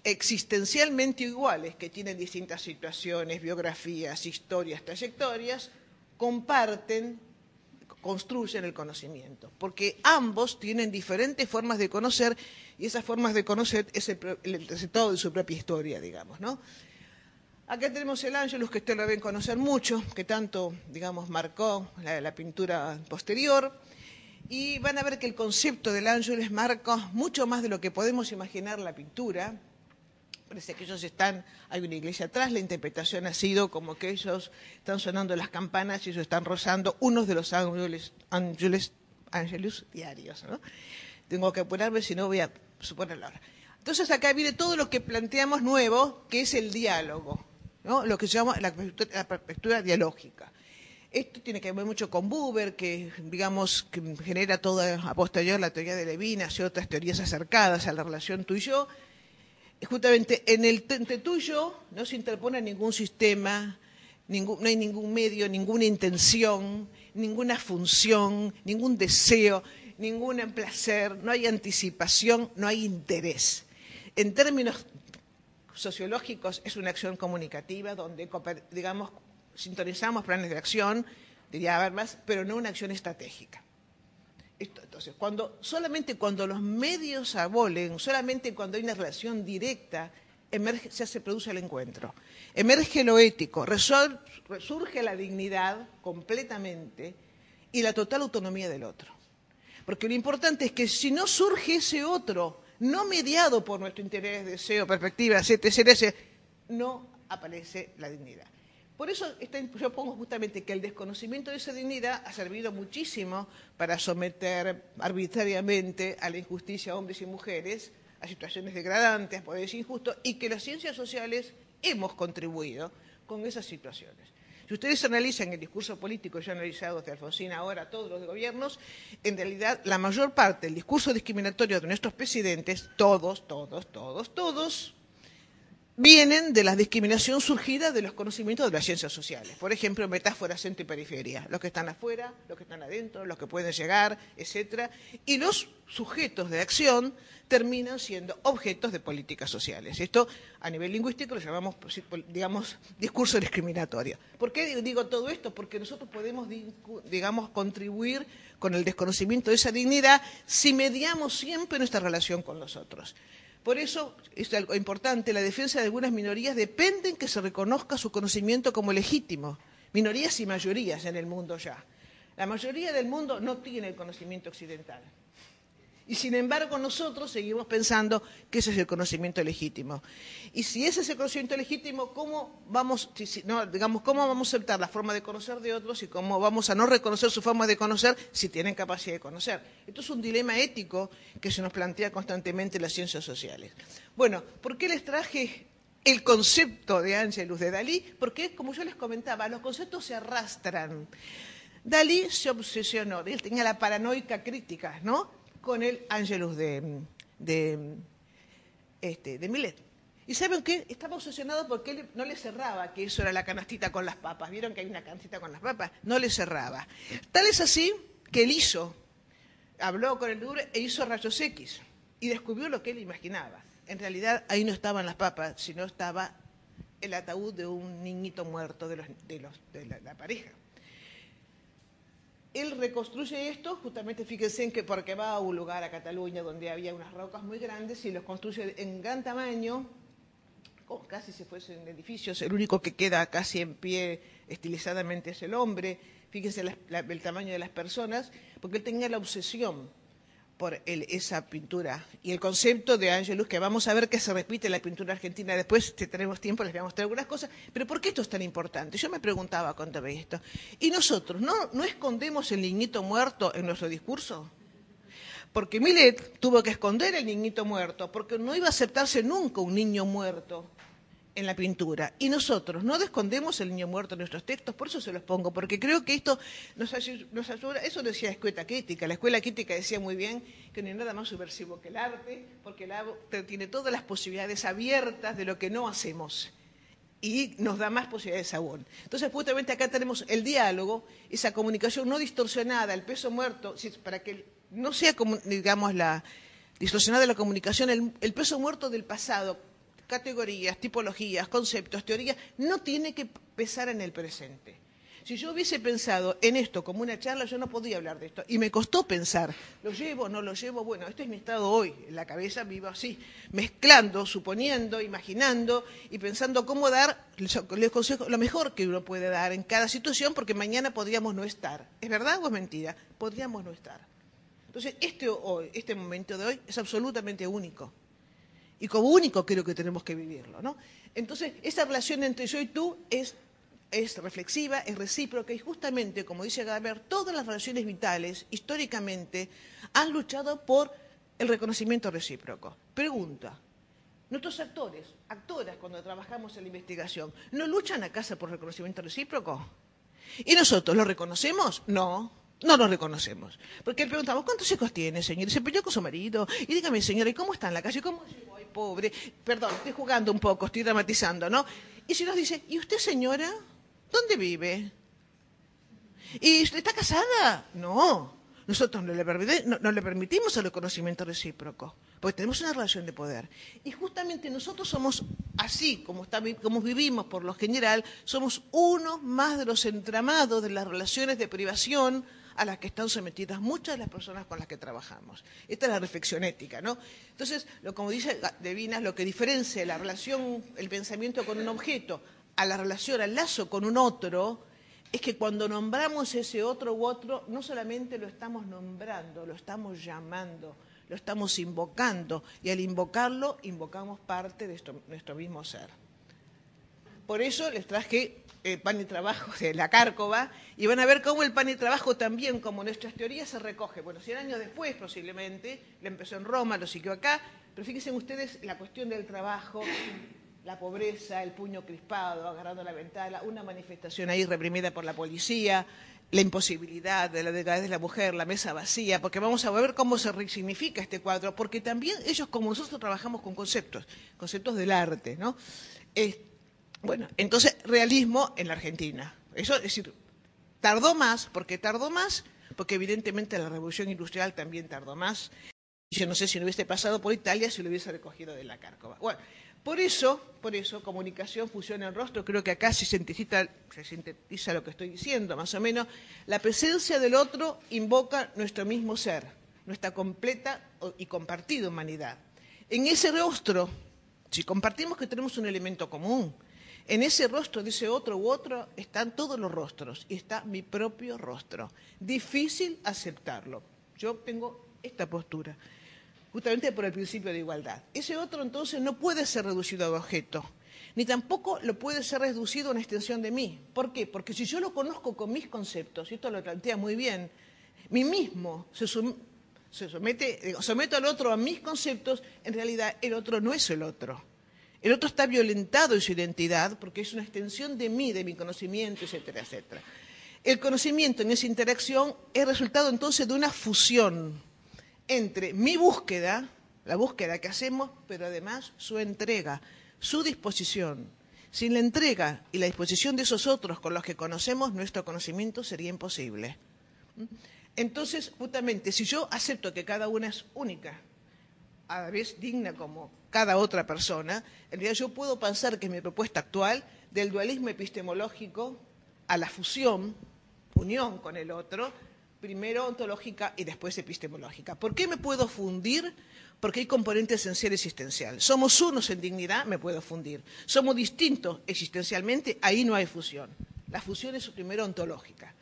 existencialmente iguales que tienen distintas situaciones, biografías, historias, trayectorias, comparten, construyen el conocimiento, porque ambos tienen diferentes formas de conocer y esas formas de conocer es el resultado de su propia historia, digamos, ¿no? Acá tenemos el Ángelus, que ustedes lo deben conocer mucho, que tanto, digamos, marcó la pintura posterior. Y van a ver que el concepto del Ángelus marca mucho más de lo que podemos imaginar la pintura. Parece que ellos hay una iglesia atrás, la interpretación ha sido como que ellos están sonando las campanas y ellos están rozando unos de los Ángelus diarios, ¿no? Tengo que apurarme, si no voy a suponerlo ahora. Entonces acá viene todo lo que planteamos nuevo, que es el diálogo, ¿no? Lo que se llama la perspectiva dialógica. Esto tiene que ver mucho con Buber, que digamos que genera toda a posterior la teoría de Levinas y otras teorías acercadas a la relación tú y yo. Justamente entre tú y yo no se interpone ningún sistema, no hay ningún medio, ninguna intención, ninguna función, ningún deseo, ningún placer, no hay anticipación, no hay interés. En términos sociológicos es una acción comunicativa donde, digamos, sintonizamos planes de acción, diría haber más, pero no una acción estratégica. Entonces, solamente cuando los medios abolen, solamente cuando hay una relación directa, se produce el encuentro. Emerge lo ético, resurge la dignidad completamente y la total autonomía del otro. Porque lo importante es que si no surge ese otro, no mediado por nuestro interés, deseo, perspectiva, etc., no aparece la dignidad. Por eso yo pongo justamente que el desconocimiento de esa dignidad ha servido muchísimo para someter arbitrariamente a la injusticia a hombres y mujeres, a situaciones degradantes, a poderes injustos, y que las ciencias sociales hemos contribuido con esas situaciones. Si ustedes analizan el discurso político ya analizado desde Alfonsín ahora, todos los gobiernos, en realidad la mayor parte del discurso discriminatorio de nuestros presidentes, todos, vienen de la discriminación surgida de los conocimientos de las ciencias sociales. Por ejemplo, metáforas centro y periferia. Los que están afuera, los que están adentro, los que pueden llegar, etcétera. Y los sujetos de acción terminan siendo objetos de políticas sociales. Esto, a nivel lingüístico, lo llamamos, digamos, discurso discriminatorio. ¿Por qué digo todo esto? Porque nosotros podemos, digamos, contribuir con el desconocimiento de esa dignidad si mediamos siempre nuestra relación con los otros. Por eso, es algo importante, la defensa de algunas minorías depende en que se reconozca su conocimiento como legítimo. Minorías y mayorías en el mundo ya. La mayoría del mundo no tiene el conocimiento occidental. Y sin embargo nosotros seguimos pensando que ese es el conocimiento legítimo. Y si ese es el conocimiento legítimo, ¿cómo vamos a aceptar la forma de conocer de otros y cómo vamos a no reconocer su forma de conocer si tienen capacidad de conocer? Esto es un dilema ético que se nos plantea constantemente en las ciencias sociales. Bueno, ¿por qué les traje el concepto de Ángelus de Dalí? Porque, como yo les comentaba, los conceptos se arrastran. Dalí se obsesionó, él tenía la paranoica crítica, ¿no?, con el Ángelus de Millet. ¿Y saben qué? Estaba obsesionado porque él no le cerraba que eso era la canastita con las papas. ¿Vieron que hay una canastita con las papas? No le cerraba. Tal es así que él habló con el Louvre e hizo rayos X y descubrió lo que él imaginaba. En realidad ahí no estaban las papas, sino estaba el ataúd de un niñito muerto de la pareja. él reconstruye esto, justamente fíjense en que porque va a un lugar, a Cataluña, donde había unas rocas muy grandes y los construye en gran tamaño, como casi si fuesen edificios, el único que queda casi en pie estilizadamente es el hombre. Fíjense el tamaño de las personas, porque él tenía la obsesión por esa pintura y el concepto de Angelus, que vamos a ver que se repite en la pintura argentina. Después, si tenemos tiempo, les voy a mostrar algunas cosas. Pero ¿por qué esto es tan importante? Yo me preguntaba cuando veía esto. ¿Y nosotros no escondemos el niñito muerto en nuestro discurso? Porque Millet tuvo que esconder el niñito muerto, porque no iba a aceptarse nunca un niño muerto en la pintura. Y nosotros no escondemos el niño muerto en nuestros textos, por eso se los pongo, porque creo que esto nos ayuda. Eso decía la escuela crítica. La escuela crítica decía muy bien que no hay nada más subversivo que el arte, porque el arte tiene todas las posibilidades abiertas de lo que no hacemos y nos da más posibilidades aún. Entonces, justamente acá tenemos el diálogo, esa comunicación no distorsionada, el peso muerto, para que no sea, digamos, la distorsionada la comunicación, el peso muerto del pasado, categorías, tipologías, conceptos, teorías, no tiene que pesar en el presente. Si yo hubiese pensado en esto como una charla, yo no podía hablar de esto. Y me costó pensar, ¿lo llevo, no lo llevo? Bueno, este es mi estado hoy, en la cabeza vivo así, mezclando, suponiendo, imaginando y pensando cómo dar, les consejo, lo mejor que uno puede dar en cada situación, porque mañana podríamos no estar. ¿Es verdad o es mentira? Podríamos no estar. Entonces, este momento de hoy es absolutamente único. Y como único creo que tenemos que vivirlo, ¿no? Entonces, esa relación entre yo y tú es reflexiva, es recíproca y justamente, como dice Gaber, todas las relaciones vitales, históricamente, han luchado por el reconocimiento recíproco. Pregunta, ¿nuestros actoras, cuando trabajamos en la investigación, no luchan acaso por reconocimiento recíproco? ¿Y nosotros lo reconocemos? No lo reconocemos. Porque le preguntamos, ¿cuántos hijos tiene, señor? Y se peleó con su marido. Y dígame, señora, ¿y cómo está en la calle? ¿Cómo llegó? Ay, pobre. Perdón, estoy jugando un poco, estoy dramatizando, ¿no? Y si nos dice, ¿y usted, señora? ¿Dónde vive? ¿Y usted está casada? No. Nosotros no le permitimos el reconocimiento recíproco, porque tenemos una relación de poder. Y justamente nosotros somos así, como vivimos por lo general, somos uno más de los entramados de las relaciones de privación a las que están sometidas muchas de las personas con las que trabajamos. Esta es la reflexión ética, ¿no? Entonces, como dice Levinas, lo que diferencia la relación, el pensamiento con un objeto, a la relación, al lazo con un otro, es que cuando nombramos ese otro u otro, no solamente lo estamos nombrando, lo estamos llamando, lo estamos invocando, y al invocarlo, invocamos parte de nuestro mismo ser. Por eso les traje el pan y trabajo de la Cárcova, y van a ver cómo el pan y trabajo también, como nuestras teorías, se recoge. Bueno, 100 años después, posiblemente, lo empezó en Roma, lo siguió acá, pero fíjense ustedes la cuestión del trabajo, la pobreza, el puño crispado, agarrando la ventana, una manifestación ahí reprimida por la policía, la imposibilidad de la delgadez de la mujer, la mesa vacía, porque vamos a ver cómo se resignifica este cuadro, porque también ellos, como nosotros, trabajamos con conceptos del arte, ¿no? Bueno, entonces, realismo en la Argentina. Eso, es decir, tardó más, porque evidentemente la revolución industrial también tardó más. Yo no sé si no hubiese pasado por Italia, si lo hubiese recogido de la Cárcova. Bueno, por eso, comunicación, fusión en rostro, creo que acá se sintetiza lo que estoy diciendo, más o menos. La presencia del otro invoca nuestro mismo ser, nuestra completa y compartida humanidad. En ese rostro, si compartimos que tenemos un elemento común, en ese rostro de ese otro u otro están todos los rostros y está mi propio rostro. Difícil aceptarlo. Yo tengo esta postura, justamente por el principio de igualdad. Ese otro entonces no puede ser reducido a objeto, ni tampoco lo puede ser reducido a una extensión de mí. ¿Por qué? Porque si yo lo conozco con mis conceptos, y esto lo plantea muy bien, mí mismo someto al otro a mis conceptos, en realidad el otro no es el otro. El otro está violentado en su identidad porque es una extensión de mí, de mi conocimiento, etcétera, etcétera. El conocimiento en esa interacción es resultado entonces de una fusión entre mi búsqueda, la búsqueda que hacemos, pero además su entrega, su disposición. Sin la entrega y la disposición de esos otros con los que conocemos, nuestro conocimiento sería imposible. Entonces, justamente, si yo acepto que cada una es única, a la vez digna como cada otra persona, en realidad yo puedo pensar que mi propuesta actual, del dualismo epistemológico a la fusión, unión con el otro, primero ontológica y después epistemológica. ¿Por qué me puedo fundir? Porque hay componente esencial existencial. Somos unos en dignidad, me puedo fundir. Somos distintos existencialmente, ahí no hay fusión. La fusión es primero ontológica.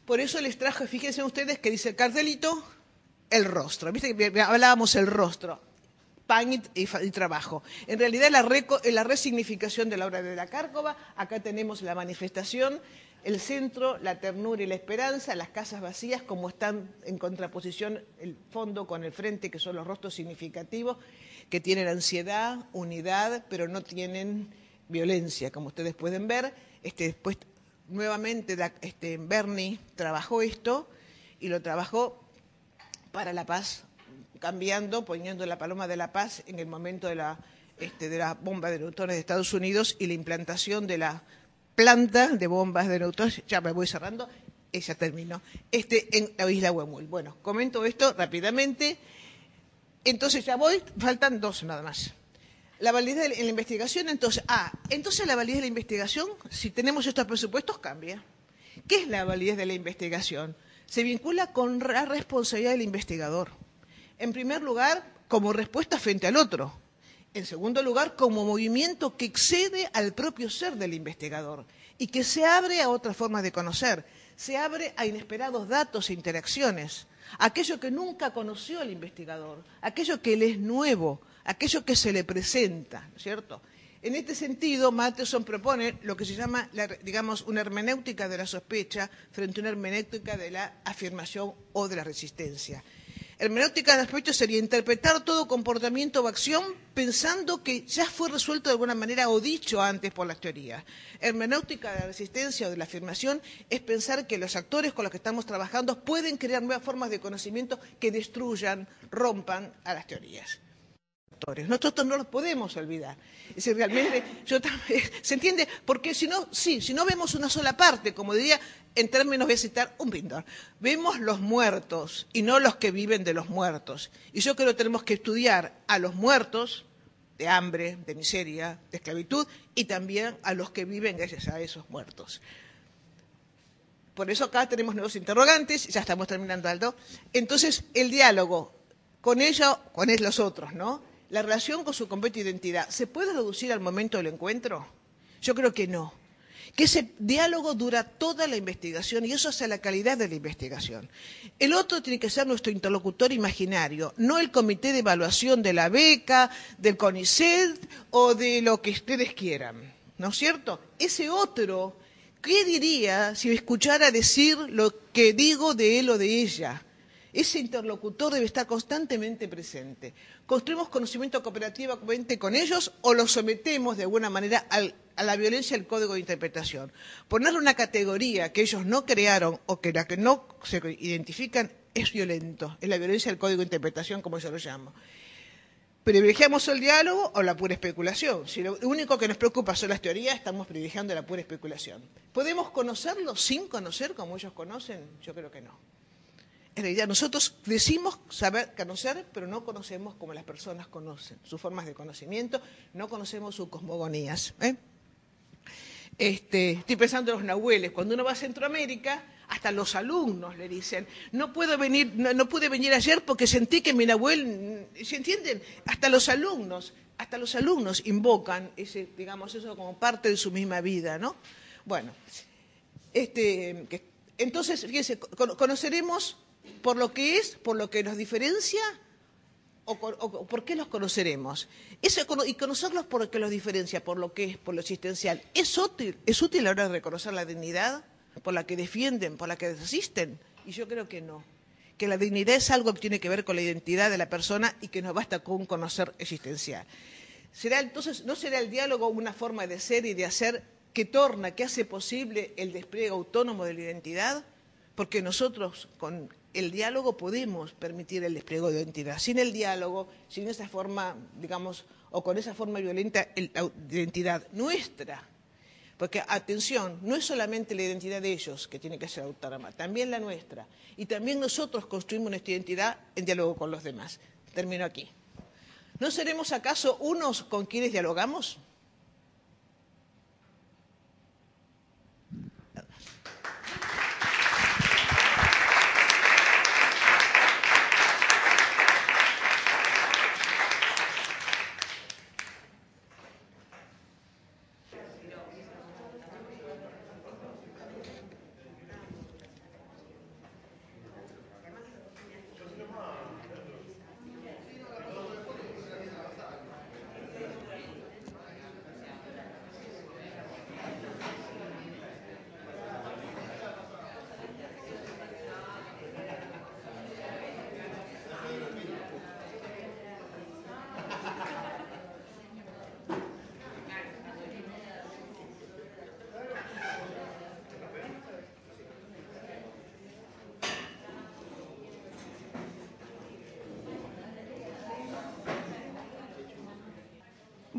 Por eso les traje, fíjense ustedes que dice el cartelito, el rostro. ¿Viste que hablábamos el rostro? Pan y trabajo. En realidad la resignificación de la obra de la Cárcova, acá tenemos la manifestación, el centro, la ternura y la esperanza, las casas vacías, como están en contraposición el fondo con el frente, que son los rostros significativos, que tienen ansiedad, unidad, pero no tienen violencia, como ustedes pueden ver. Después, nuevamente, Berni trabajó esto y lo trabajó para la paz, cambiando, poniendo la paloma de la paz en el momento de la bomba de neutrones de Estados Unidos y la implantación de la planta de bombas de neutrones, ya me voy cerrando, ya terminó, en la isla Huemul. Bueno, comento esto rápidamente, entonces ya voy, faltan dos nada más. La validez en la investigación, entonces la validez de la investigación, si tenemos estos presupuestos, cambia. ¿Qué es la validez de la investigación? Se vincula con la responsabilidad del investigador. En primer lugar, como respuesta frente al otro. En segundo lugar, como movimiento que excede al propio ser del investigador y que se abre a otras formas de conocer, se abre a inesperados datos e interacciones, aquello que nunca conoció el investigador, aquello que le es nuevo, aquello que se le presenta, ¿no es cierto? En este sentido, Matheson propone lo que se llama, digamos, una hermenéutica de la sospecha frente a una hermenéutica de la afirmación o de la resistencia. Hermenéutica del aspecto sería interpretar todo comportamiento o acción pensando que ya fue resuelto de alguna manera o dicho antes por las teorías. Hermenéutica de la resistencia o de la afirmación es pensar que los actores con los que estamos trabajando pueden crear nuevas formas de conocimiento que destruyan, rompan a las teorías. Nosotros no los podemos olvidar. Es decir, realmente, ¿se entiende? Porque si no vemos una sola parte, como diría, en términos, voy a citar un pintor, vemos los muertos y no los que viven de los muertos. Y yo creo que tenemos que estudiar a los muertos de hambre, de miseria, de esclavitud, y también a los que viven gracias a esos muertos. Por eso acá tenemos nuevos interrogantes, ya estamos terminando, Aldo. Entonces, el diálogo con ella, con los otros, ¿no? La relación con su completa identidad, ¿se puede reducir al momento del encuentro? Yo creo que no. Que ese diálogo dura toda la investigación y eso hace la calidad de la investigación. El otro tiene que ser nuestro interlocutor imaginario, no el comité de evaluación de la beca, del CONICET o de lo que ustedes quieran, ¿no es cierto? Ese otro, ¿qué diría si me escuchara decir lo que digo de él o de ella? Ese interlocutor debe estar constantemente presente. ¿Construimos conocimiento cooperativamente con ellos o los sometemos de alguna manera a la violencia del código de interpretación? Ponerle una categoría que ellos no crearon o que la que no se identifican es violento, es la violencia del código de interpretación, como yo lo llamo. ¿Privilegiamos el diálogo o la pura especulación? Si lo único que nos preocupa son las teorías, estamos privilegiando la pura especulación. ¿Podemos conocerlos sin conocer como ellos conocen? Yo creo que no. En realidad nosotros decimos saber conocer, pero no conocemos como las personas conocen, sus formas de conocimiento, no conocemos sus cosmogonías. Estoy pensando en los nahueles. Cuando uno va a Centroamérica, hasta los alumnos le dicen, no pude venir ayer porque sentí que mi nahuel, ¿se entienden? Hasta los alumnos invocan digamos, eso como parte de su misma vida, ¿no? Bueno, entonces, fíjense, conoceremos por lo que es, por lo que nos diferencia, o por qué los conoceremos. Y conocerlos porque los diferencia, por lo que es, por lo existencial. ¿Es útil a la hora de reconocer la dignidad por la que defienden, por la que resisten? Y yo creo que no. Que la dignidad es algo que tiene que ver con la identidad de la persona y que nos basta con un conocer existencial. Entonces, ¿no será el diálogo una forma de ser y de hacer que hace posible el despliegue autónomo de la identidad? Porque nosotros con el diálogo podemos permitir el despliegue de identidad. Sin el diálogo, sin esa forma, digamos, o con esa forma violenta de identidad nuestra. Porque, atención, no es solamente la identidad de ellos que tiene que ser autónoma, también la nuestra. Y también nosotros construimos nuestra identidad en diálogo con los demás. Termino aquí. ¿No seremos acaso unos con quienes dialogamos?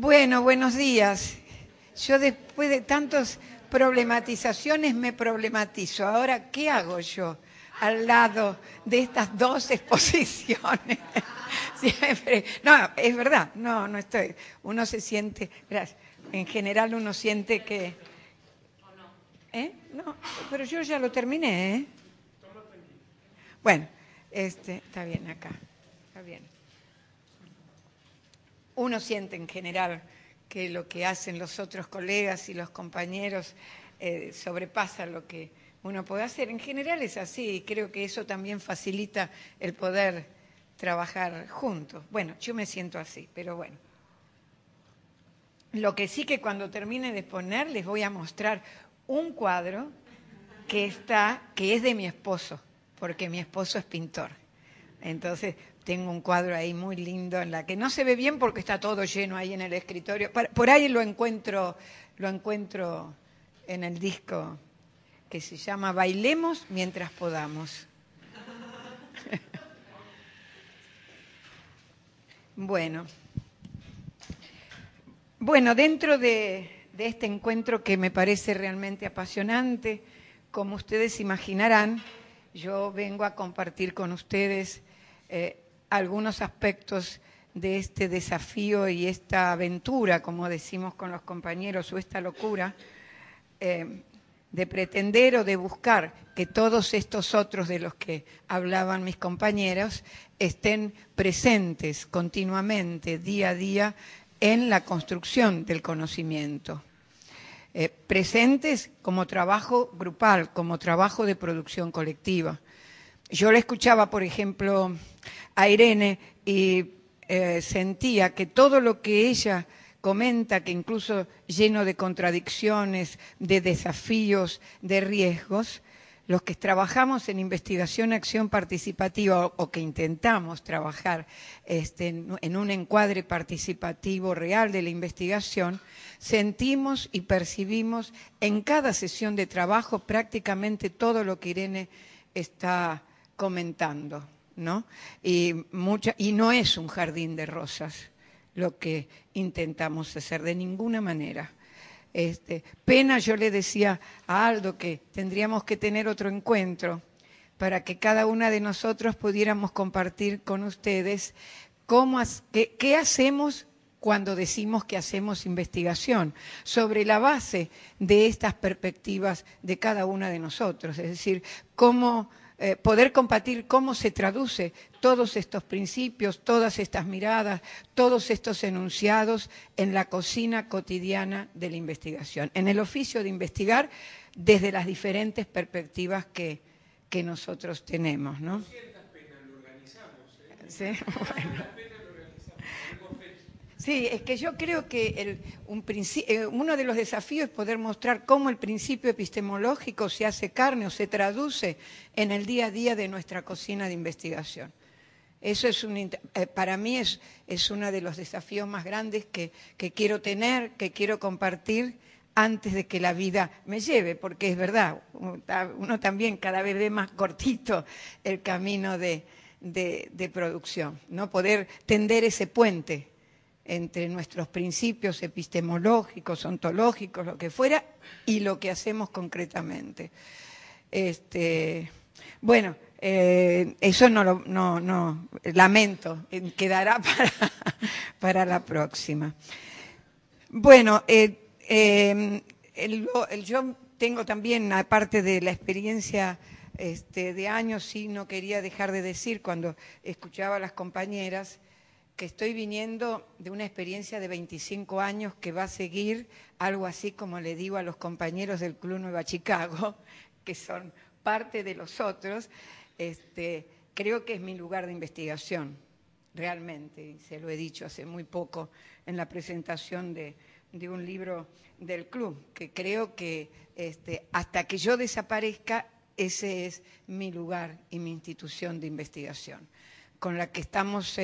Bueno, buenos días. Yo después de tantas problematizaciones me problematizo. Ahora, ¿qué hago yo al lado de estas dos exposiciones? Siempre. No, es verdad, no estoy. Uno se siente, gracias. En general uno siente que... No, pero yo ya lo terminé, ¿eh? Bueno, está bien acá, está bien. Uno siente en general que lo que hacen los otros colegas y los compañeros sobrepasa lo que uno puede hacer. En general es así y creo que eso también facilita el poder trabajar juntos. Bueno, yo me siento así, pero bueno. Lo que sí que cuando termine de exponer les voy a mostrar un cuadro que es de mi esposo, porque mi esposo es pintor. Entonces tengo un cuadro ahí muy lindo en la que no se ve bien porque está todo lleno ahí en el escritorio. Por ahí lo encuentro en el disco que se llama Bailemos mientras podamos. Bueno, dentro de este encuentro que me parece realmente apasionante, como ustedes imaginarán, yo vengo a compartir con ustedes algunos aspectos de este desafío y esta aventura, como decimos con los compañeros, o esta locura, de pretender o de buscar que todos estos otros de los que hablaban mis compañeros estén presentes continuamente, día a día, en la construcción del conocimiento. Presentes como trabajo grupal, como trabajo de producción colectiva. Yo le escuchaba, por ejemplo, a Irene y sentía que todo lo que ella comenta, que incluso lleno de contradicciones, de desafíos, de riesgos, los que trabajamos en investigación, acción participativa o que intentamos trabajar en un encuadre participativo real de la investigación, sentimos y percibimos en cada sesión de trabajo prácticamente todo lo que Irene está comentando, ¿no? Y no es un jardín de rosas lo que intentamos hacer de ninguna manera. Pena, yo le decía a Aldo que tendríamos que tener otro encuentro para que cada una de nosotros pudiéramos compartir con ustedes qué hacemos cuando decimos que hacemos investigación, sobre la base de estas perspectivas de cada una de nosotros, es decir, cómo poder compartir cómo se traduce todos estos principios, todas estas miradas, todos estos enunciados en la cocina cotidiana de la investigación, en el oficio de investigar desde las diferentes perspectivas que nosotros tenemos, ¿no? No sientas pena, lo organizamos, ¿eh? Sí, bueno. Algo Sí, es que yo creo que uno de los desafíos es poder mostrar cómo el principio epistemológico se hace carne o se traduce en el día a día de nuestra cocina de investigación. Eso para mí es uno de los desafíos más grandes que quiero tener, que quiero compartir antes de que la vida me lleve, porque es verdad, uno también cada vez ve más cortito el camino de producción, ¿no? Poder tender ese puente entre nuestros principios epistemológicos, ontológicos, lo que fuera, y lo que hacemos concretamente. Bueno, eso no lamento, quedará para la próxima. Bueno, yo tengo también, aparte de la experiencia de años, sí, no quería dejar de decir cuando escuchaba a las compañeras que estoy viniendo de una experiencia de 25 años que va a seguir algo así como le digo a los compañeros del Club Nueva Chicago, que son parte de los otros. Creo que es mi lugar de investigación, realmente, y se lo he dicho hace muy poco en la presentación de un libro del club, que creo que hasta que yo desaparezca, ese es mi lugar y mi institución de investigación, con la que estamos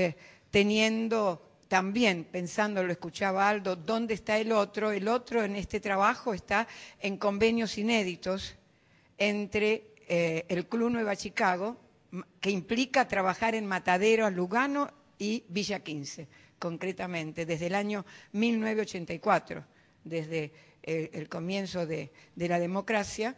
teniendo también, pensando, lo escuchaba Aldo, ¿dónde está el otro? El otro en este trabajo está en convenios inéditos entre el Club Nueva Chicago, que implica trabajar en Mataderos, Lugano y Villa 15, concretamente, desde el año 1984, desde el comienzo de la democracia,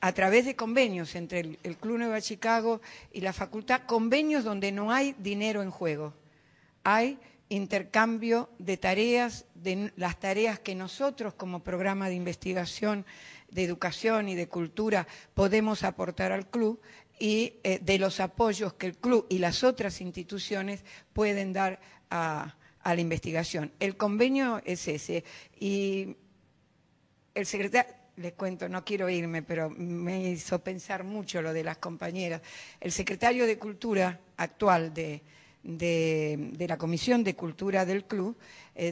a través de convenios entre el Club Nueva Chicago y la facultad, convenios donde no hay dinero en juego, hay intercambio de tareas, de las tareas que nosotros como programa de investigación, de educación y de cultura podemos aportar al club, y de los apoyos que el club y las otras instituciones pueden dar a la investigación. El convenio es ese, y el secretario, les cuento, no quiero irme, pero me hizo pensar mucho lo de las compañeras. El secretario de Cultura actual de la Comisión de Cultura del Club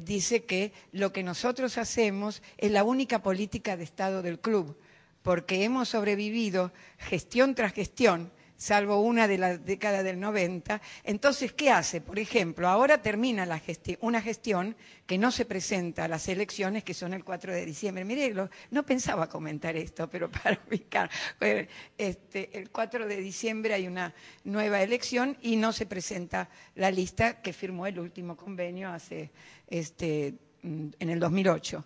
dice que lo que nosotros hacemos es la única política de Estado del club, porque hemos sobrevivido gestión tras gestión, salvo una de la década del 90. Entonces, ¿qué hace? Por ejemplo, ahora termina una gestión que no se presenta a las elecciones, que son el 4 de diciembre. Mire, no pensaba comentar esto, pero para ubicar. El 4 de diciembre hay una nueva elección y no se presenta la lista que firmó el último convenio en el 2008.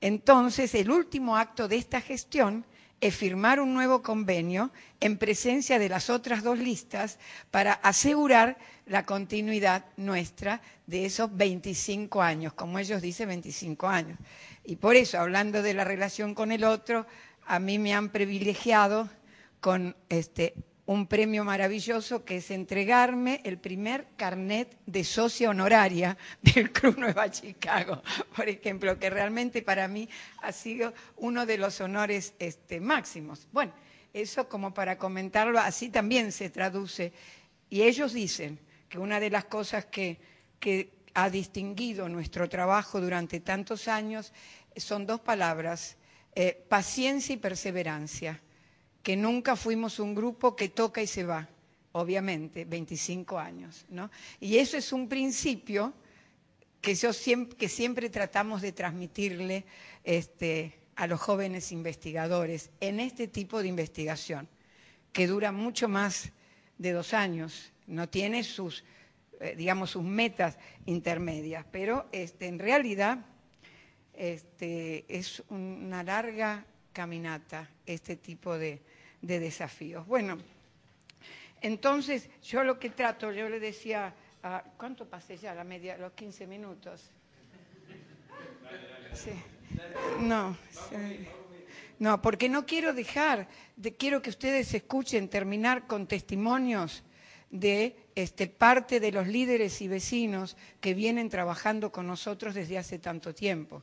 Entonces, el último acto de esta gestión es firmar un nuevo convenio en presencia de las otras dos listas para asegurar la continuidad nuestra de esos 25 años, como ellos dicen, 25 años. Y por eso, hablando de la relación con el otro, a mí me han privilegiado con un premio maravilloso, que es entregarme el primer carnet de socia honoraria del Club Nueva Chicago, por ejemplo, que realmente para mí ha sido uno de los honores máximos. Bueno, eso como para comentarlo, así también se traduce. Y ellos dicen que una de las cosas que ha distinguido nuestro trabajo durante tantos años son dos palabras, paciencia y perseverancia, que nunca fuimos un grupo que toca y se va, obviamente, 25 años, ¿no? Y eso es un principio que siempre tratamos de transmitirle a los jóvenes investigadores en este tipo de investigación, que dura mucho más de 2 años, no tiene sus metas intermedias, pero en realidad es una larga caminata este tipo de desafíos. Bueno, entonces yo lo que trato, yo le decía, ¿cuánto pasé ya? Los 15 minutos. Sí. No, porque no quiero quiero que ustedes escuchen, terminar con testimonios de parte de los líderes y vecinos que vienen trabajando con nosotros desde hace tanto tiempo.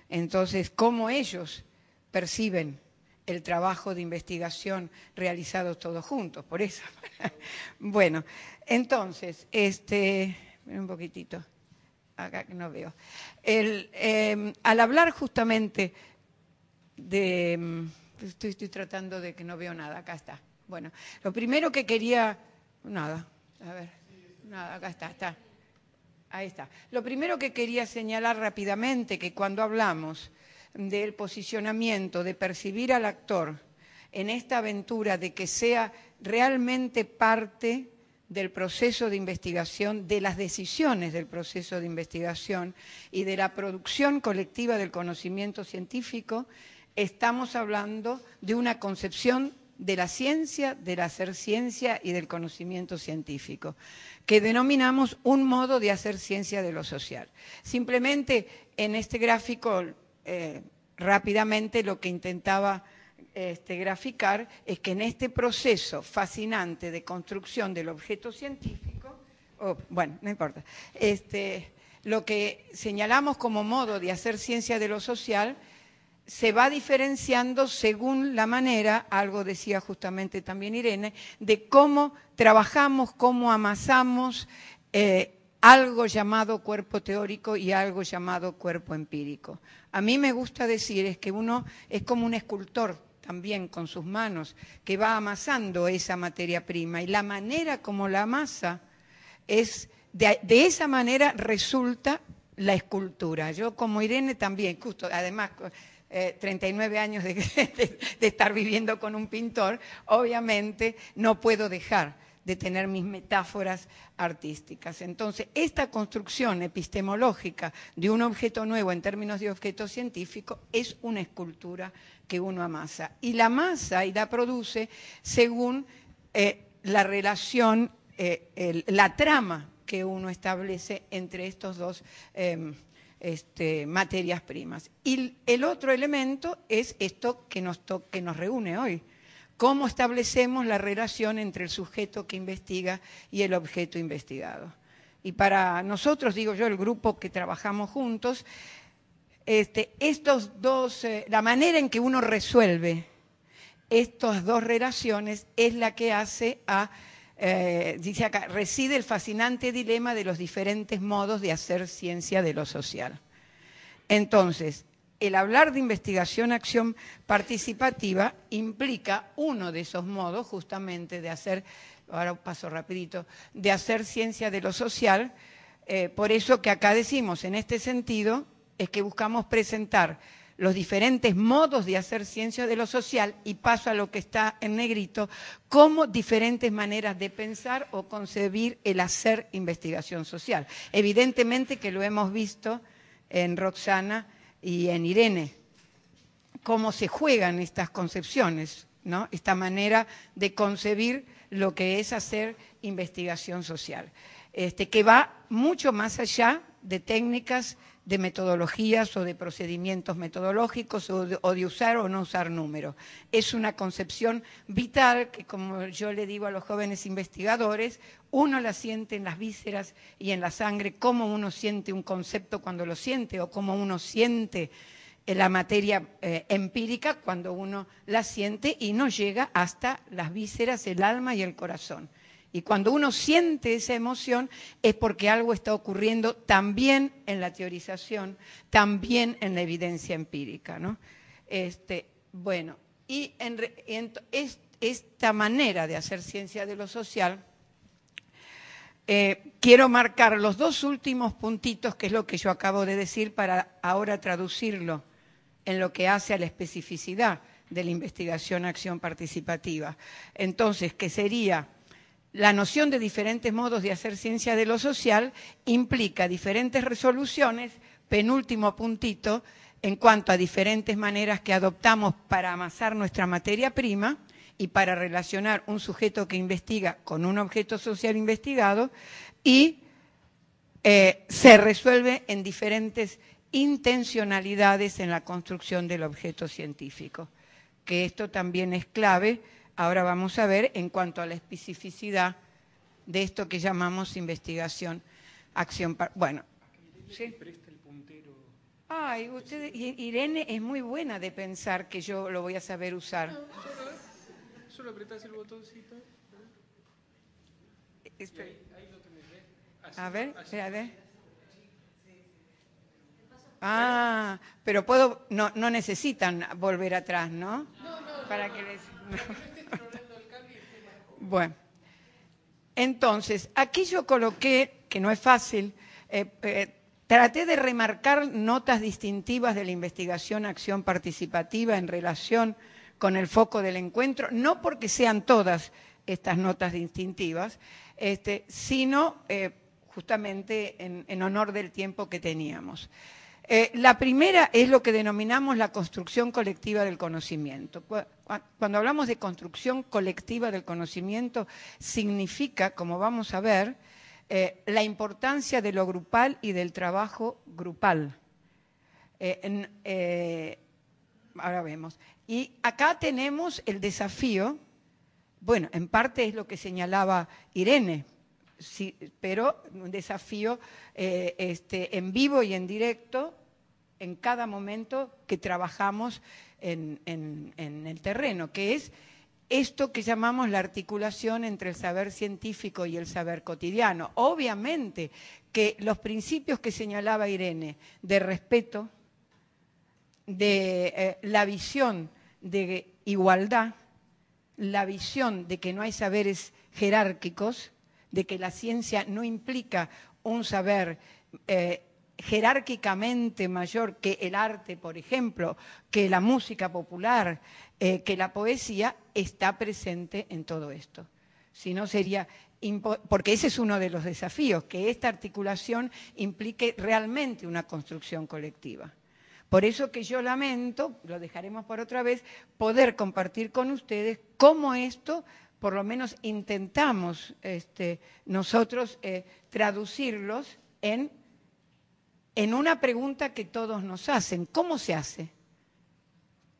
Entonces, cómo ellos perciben el trabajo de investigación realizado todos juntos, por eso. Bueno, entonces, un poquitito, acá que no veo. Al hablar justamente de... Estoy tratando de que no veo nada, acá está. Bueno, lo primero que quería... acá está. Ahí está. Lo primero que quería señalar rápidamente, que cuando hablamos del posicionamiento, de percibir al actor en esta aventura, de que sea realmente parte del proceso de investigación, de las decisiones del proceso de investigación y de la producción colectiva del conocimiento científico, estamos hablando de una concepción de la ciencia, del hacer ciencia y del conocimiento científico, que denominamos un modo de hacer ciencia de lo social. Simplemente en este gráfico, rápidamente lo que intentaba graficar es que en este proceso fascinante de construcción del objeto científico, bueno, no importa, lo que señalamos como modo de hacer ciencia de lo social se va diferenciando según la manera, algo decía justamente también Irene, de cómo trabajamos, cómo amasamos algo llamado cuerpo teórico y algo llamado cuerpo empírico. A mí me gusta decir es que uno es como un escultor también con sus manos, que va amasando esa materia prima, y la manera como la amasa es, de esa manera resulta la escultura. Yo como Irene también, justo, además 39 años de estar viviendo con un pintor, obviamente no puedo dejar de tener mis metáforas artísticas. Entonces, esta construcción epistemológica de un objeto nuevo en términos de objeto científico es una escultura que uno amasa. Y la amasa y la produce según la relación, la trama que uno establece entre estos dos materias primas. Y el otro elemento es esto que nos reúne hoy. ¿Cómo establecemos la relación entre el sujeto que investiga y el objeto investigado? Y para nosotros, digo yo, el grupo que trabajamos juntos, estos dos, la manera en que uno resuelve estas dos relaciones es la que hace dice acá, reside el fascinante dilema de los diferentes modos de hacer ciencia de lo social. Entonces, el hablar de investigación-acción participativa implica uno de esos modos justamente de hacer, ahora paso rapidito, de hacer ciencia de lo social. Por eso que acá decimos, en este sentido, es que buscamos presentar los diferentes modos de hacer ciencia de lo social, y paso a lo que está en negrito, como diferentes maneras de pensar o concebir el hacer investigación social. Evidentemente que lo hemos visto en Roxana y en Irene, cómo se juegan estas concepciones, ¿no? Esta manera de concebir lo que es hacer investigación social, que va mucho más allá de técnicas, de metodologías o de procedimientos metodológicos o de usar o no usar números. Es una concepción vital que, como yo le digo a los jóvenes investigadores, uno la siente en las vísceras y en la sangre, cómo uno siente un concepto cuando lo siente o cómo uno siente la materia empírica cuando uno la siente y no llega hasta las vísceras, el alma y el corazón. Y cuando uno siente esa emoción es porque algo está ocurriendo también en la teorización, también en la evidencia empírica, ¿no? Bueno, y esta manera de hacer ciencia de lo social, quiero marcar los dos últimos puntitos, que es lo que yo acabo de decir, para ahora traducirlo en lo que hace a la especificidad de la investigación-acción participativa. Entonces, que sería... La noción de diferentes modos de hacer ciencia de lo social implica diferentes resoluciones, penúltimo puntito, en cuanto a diferentes maneras que adoptamos para amasar nuestra materia prima y para relacionar un sujeto que investiga con un objeto social investigado, y se resuelve en diferentes intencionalidades en la construcción del objeto científico, que esto también es clave. Ahora vamos a ver en cuanto a la especificidad de esto que llamamos investigación, acción. Bueno, ¿sí? Ay, Irene es muy buena de pensar que yo lo voy a saber usar. No, solo apretás el botoncito. Ahí lo tenés, ¿ves? A ver. Ah, pero puedo, no necesitan volver atrás, ¿no? No. Para que les... Bueno, entonces, aquí yo coloqué, que no es fácil, traté de remarcar notas distintivas de la investigación-acción participativa en relación con el foco del encuentro, no porque sean todas estas notas distintivas, sino justamente en honor del tiempo que teníamos. La primera es lo que denominamos la construcción colectiva del conocimiento. Cuando hablamos de construcción colectiva del conocimiento, significa, como vamos a ver, la importancia de lo grupal y del trabajo grupal. Ahora vemos. Y acá tenemos el desafío, bueno, en parte es lo que señalaba Irene, sí, pero un desafío en vivo y en directo en cada momento que trabajamos en el terreno, que es esto que llamamos la articulación entre el saber científico y el saber cotidiano. Obviamente que los principios que señalaba Irene de respeto, de la visión de igualdad, la visión de que no hay saberes jerárquicos, de que la ciencia no implica un saber jerárquicamente mayor que el arte, por ejemplo, que la música popular, que la poesía, está presente en todo esto. Si no sería, porque ese es uno de los desafíos, que esta articulación implique realmente una construcción colectiva. Por eso que yo lamento, lo dejaremos por otra vez, poder compartir con ustedes cómo esto, por lo menos intentamos nosotros traducirlos en una pregunta que todos nos hacen. ¿Cómo se hace?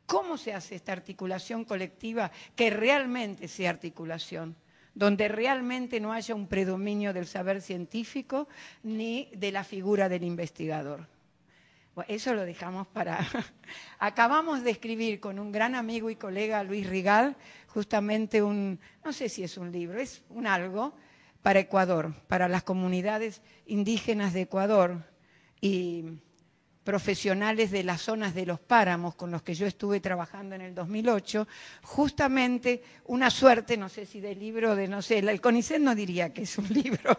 ¿Cómo se hace esta articulación colectiva que realmente sea articulación? Donde realmente no haya un predominio del saber científico ni de la figura del investigador. Bueno, eso lo dejamos para... Acabamos de escribir con un gran amigo y colega, Luis Rigal, justamente no sé si es un libro, es un algo para Ecuador, para las comunidades indígenas de Ecuador y profesionales de las zonas de los páramos con los que yo estuve trabajando en el 2008, justamente una suerte, no sé si del libro de, no sé, el CONICET no diría que es un libro,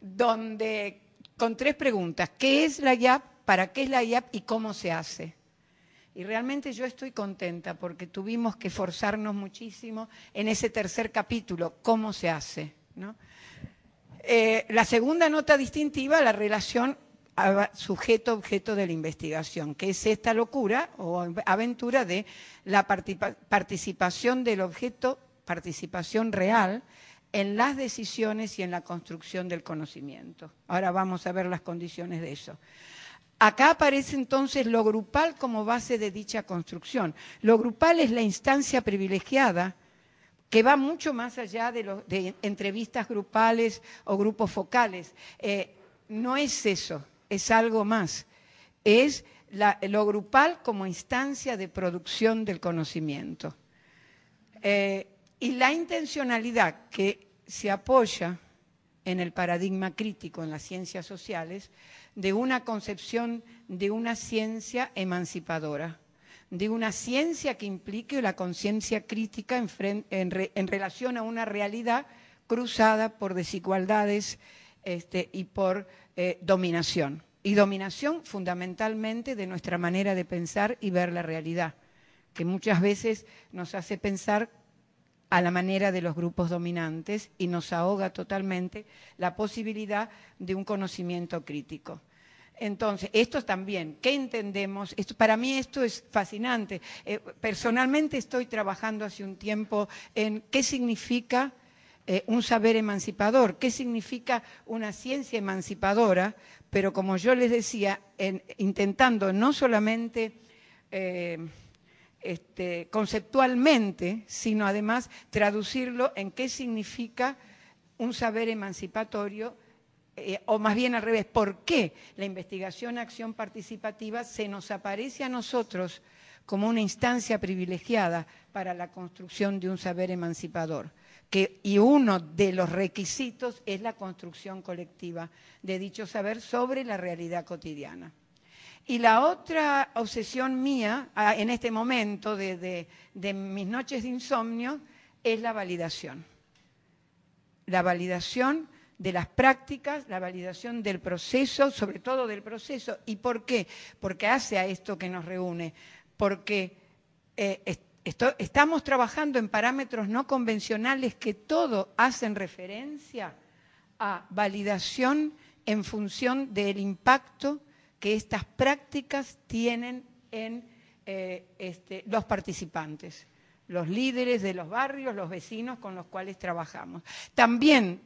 donde con 3 preguntas: ¿qué es la IAP? ¿Para qué es la IAP? ¿Y cómo se hace? Y realmente yo estoy contenta porque tuvimos que esforzarnos muchísimo en ese tercer capítulo, ¿cómo se hace? ¿No? La segunda nota distintiva, la relación sujeto-objeto de la investigación, que es esta locura o aventura de la participación del objeto, participación real, en las decisiones y en la construcción del conocimiento. Ahora vamos a ver las condiciones de eso. Acá aparece entonces lo grupal como base de dicha construcción. Lo grupal es la instancia privilegiada que va mucho más allá de entrevistas grupales o grupos focales. No es eso, es algo más. Es lo grupal como instancia de producción del conocimiento. Y la intencionalidad que se apoya en el paradigma crítico en las ciencias sociales de una concepción de una ciencia emancipadora, de una ciencia que implique la conciencia crítica en relación a una realidad cruzada por desigualdades y por dominación. Y dominación fundamentalmente de nuestra manera de pensar y ver la realidad, que muchas veces nos hace pensar a la manera de los grupos dominantes y nos ahoga totalmente la posibilidad de un conocimiento crítico. Entonces, esto también, ¿qué entendemos? Para mí esto es fascinante. Personalmente estoy trabajando hace un tiempo en qué significa un saber emancipador, qué significa una ciencia emancipadora, pero como yo les decía, intentando no solamente conceptualmente, sino además traducirlo en qué significa un saber emancipatorio, o más bien al revés, por qué la investigación-acción participativa se nos aparece a nosotros como una instancia privilegiada para la construcción de un saber emancipador. Y uno de los requisitos es la construcción colectiva de dicho saber sobre la realidad cotidiana. Y la otra obsesión mía en este momento de mis noches de insomnio es la validación. La validación de las prácticas, la validación del proceso, sobre todo del proceso. ¿Y por qué? Porque hace a esto que nos reúne. Porque estamos trabajando en parámetros no convencionales que todo hacen referencia a validación en función del impacto que estas prácticas tienen en los participantes, los líderes de los barrios, los vecinos con los cuales trabajamos. También,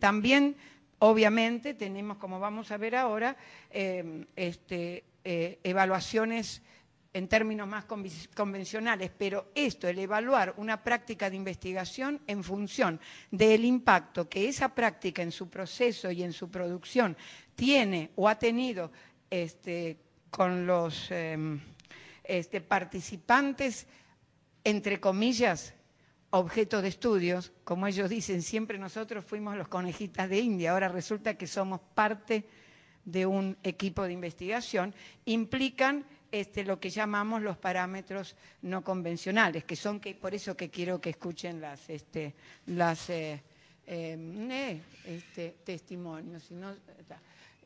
obviamente, tenemos, como vamos a ver ahora, evaluaciones en términos más convencionales, pero el evaluar una práctica de investigación en función del impacto que esa práctica en su proceso y en su producción tiene o ha tenido con los participantes, entre comillas, objeto de estudios, como ellos dicen, siempre nosotros fuimos los conejitas de India, ahora resulta que somos parte de un equipo de investigación, implican lo que llamamos los parámetros no convencionales, que son por eso que quiero que escuchen testimonios.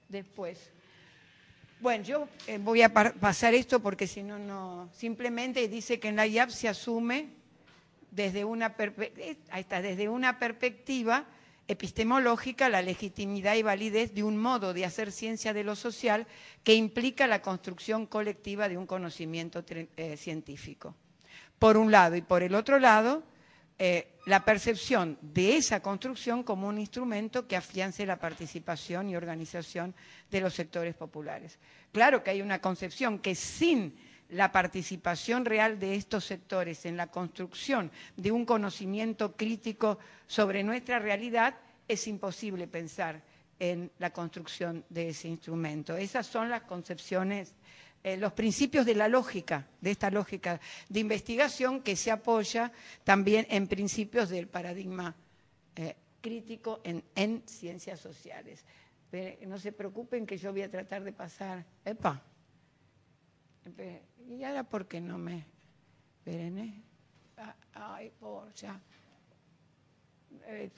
Después. Bueno, yo voy a pasar esto porque si no, simplemente dice que en la IAP se asume desde una perspectiva epistemológica la legitimidad y validez de un modo de hacer ciencia de lo social que implica la construcción colectiva de un conocimiento científico. Por un lado, y por el otro lado, la percepción de esa construcción como un instrumento que afiance la participación y organización de los sectores populares. Claro que hay una concepción que sin la participación real de estos sectores en la construcción de un conocimiento crítico sobre nuestra realidad, es imposible pensar en la construcción de ese instrumento. Esas son las concepciones, los principios de la lógica, de esta lógica de investigación que se apoya también en principios del paradigma crítico en ciencias sociales. Pero no se preocupen que yo voy a tratar de pasar... ¡Epa! ¿Y ahora por qué no me...? Esperen, ay, por ya.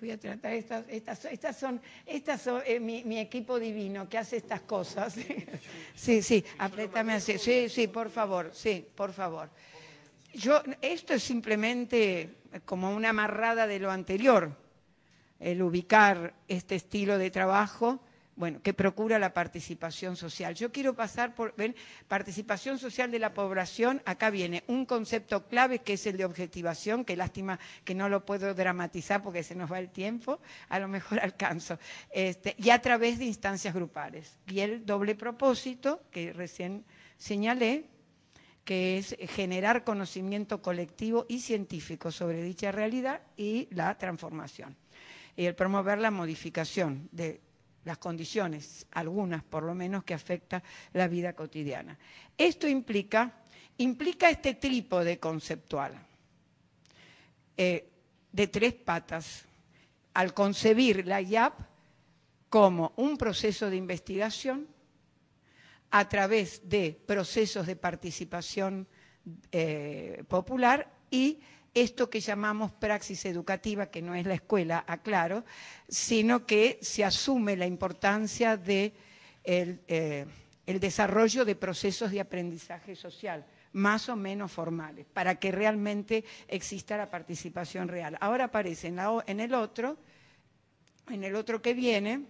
Voy a tratar estas son mi equipo divino que hace estas cosas. Sí, apriétame así. Sí, por favor, por favor. Esto es simplemente como una amarrada de lo anterior, el ubicar este estilo de trabajo, bueno, que procura la participación social. Yo quiero pasar por, ven, participación social de la población, acá viene un concepto clave que es el de objetivación, que lástima que no lo puedo dramatizar porque se nos va el tiempo, a lo mejor alcanzo, y a través de instancias grupales. Y el doble propósito, que recién señalé, que es generar conocimiento colectivo y científico sobre dicha realidad y la transformación. Y el promover la modificación de las condiciones, algunas por lo menos, que afecta la vida cotidiana. Esto implica este trípode conceptual de tres patas, al concebir la IAP como un proceso de investigación a través de procesos de participación popular y esto que llamamos praxis educativa, que no es la escuela, aclaro, sino que se asume la importancia de el desarrollo de procesos de aprendizaje social, más o menos formales, para que realmente exista la participación real. Ahora aparece en el otro que viene,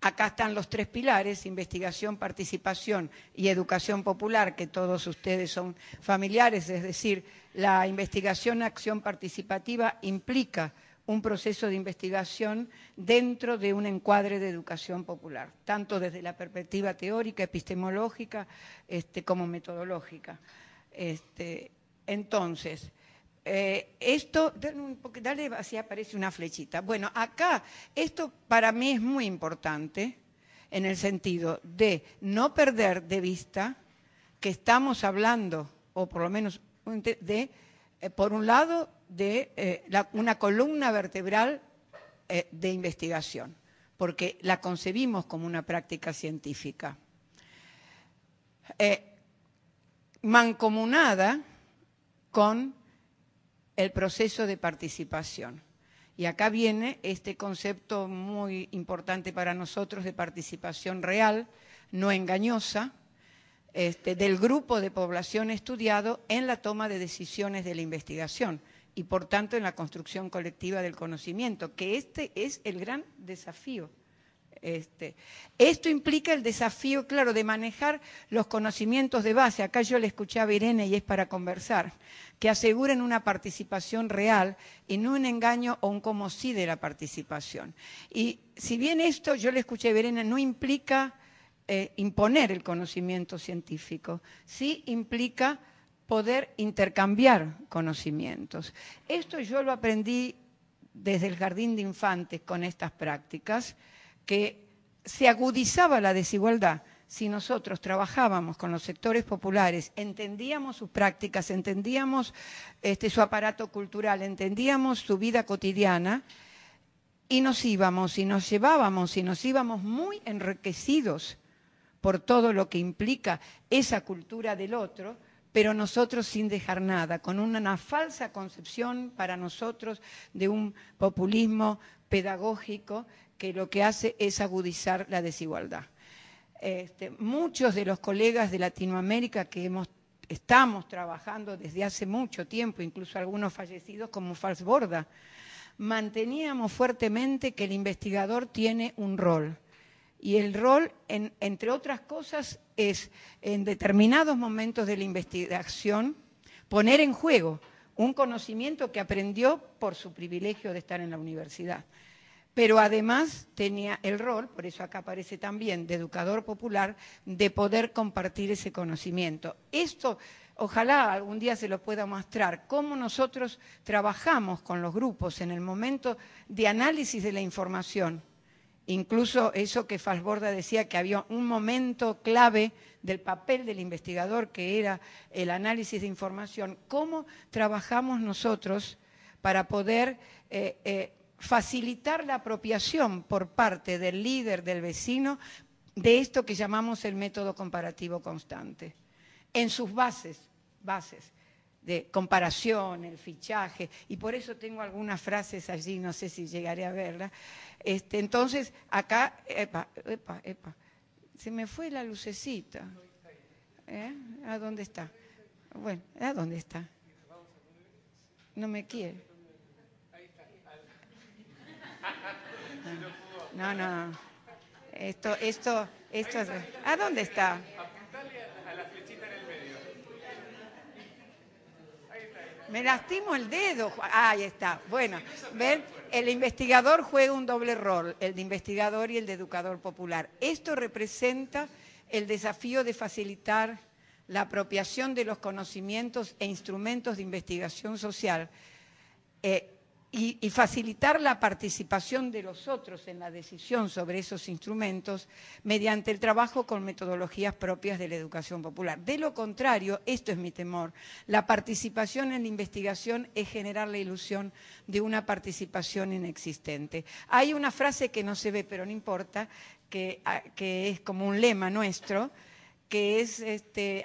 acá están los tres pilares, investigación, participación y educación popular, que todos ustedes son familiares, es decir, la investigación, acción participativa implica un proceso de investigación dentro de un encuadre de educación popular, tanto desde la perspectiva teórica, epistemológica, como metodológica. Entonces, esto, dale, así aparece una flechita. Bueno, acá, esto para mí es muy importante en el sentido de no perder de vista que estamos hablando, o por lo menos de, por un lado, de una columna vertebral de investigación, porque la concebimos como una práctica científica. Mancomunada con el proceso de participación. Y acá viene este concepto muy importante para nosotros de participación real, no engañosa, del grupo de población estudiado en la toma de decisiones de la investigación y, por tanto, en la construcción colectiva del conocimiento, que este es el gran desafío. Esto implica el desafío, claro, de manejar los conocimientos de base. Acá yo le escuchaba a Irene y es para conversar, que aseguren una participación real y no un engaño o un como sí de la participación. Y si bien esto, yo le escuché a Irene, no implica imponer el conocimiento científico, sí implica poder intercambiar conocimientos. Esto yo lo aprendí desde el jardín de infantes con estas prácticas, que se agudizaba la desigualdad si nosotros trabajábamos con los sectores populares, entendíamos sus prácticas, entendíamos su aparato cultural, entendíamos su vida cotidiana y nos íbamos y nos llevábamos y nos íbamos muy enriquecidos por todo lo que implica esa cultura del otro, pero nosotros sin dejar nada, con una falsa concepción para nosotros de un populismo pedagógico que lo que hace es agudizar la desigualdad. Muchos de los colegas de Latinoamérica que hemos estamos trabajando desde hace mucho tiempo, incluso algunos fallecidos como Falsborda, manteníamos fuertemente que el investigador tiene un rol. Y el rol, entre otras cosas, es en determinados momentos de la investigación poner en juego un conocimiento que aprendió por su privilegio de estar en la universidad. Pero además tenía el rol, por eso acá aparece también, de educador popular, de poder compartir ese conocimiento. Esto, ojalá algún día se lo pueda mostrar, cómo nosotros trabajamos con los grupos en el momento de análisis de la información. Incluso eso que Falsborda decía, que había un momento clave del papel del investigador, que era el análisis de información. ¿Cómo trabajamos nosotros para poder facilitar la apropiación por parte del líder, del vecino, de esto que llamamos el método comparativo constante? En sus bases de comparación, el fichaje, y por eso tengo algunas frases allí, no sé si llegaré a verlas. Entonces, acá, epa, se me fue la lucecita. ¿A dónde está? Bueno, ¿a dónde está? No me quiere. No. Esto es... ¿A dónde está? Me lastimo el dedo. Ahí está. Bueno, ven, el investigador juega un doble rol, el de investigador y el de educador popular. Esto representa el desafío de facilitar la apropiación de los conocimientos e instrumentos de investigación social y facilitar la participación de los otros en la decisión sobre esos instrumentos mediante el trabajo con metodologías propias de la educación popular. De lo contrario, esto es mi temor, la participación en la investigación es generar la ilusión de una participación inexistente. Hay una frase que no se ve, pero no importa, que es como un lema nuestro, que es,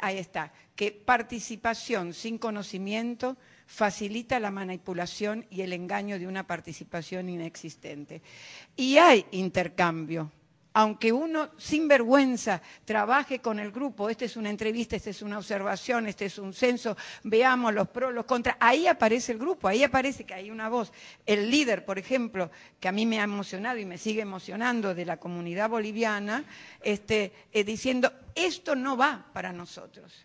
ahí está, que participación sin conocimiento facilita la manipulación y el engaño de una participación inexistente. Y hay intercambio. Aunque uno, sin vergüenza, trabaje con el grupo, esta es una entrevista, esta es una observación, este es un censo, veamos los pros, los contras, ahí aparece el grupo, ahí aparece que hay una voz. El líder, por ejemplo, que a mí me ha emocionado y me sigue emocionando de la comunidad boliviana, diciendo, esto no va para nosotros.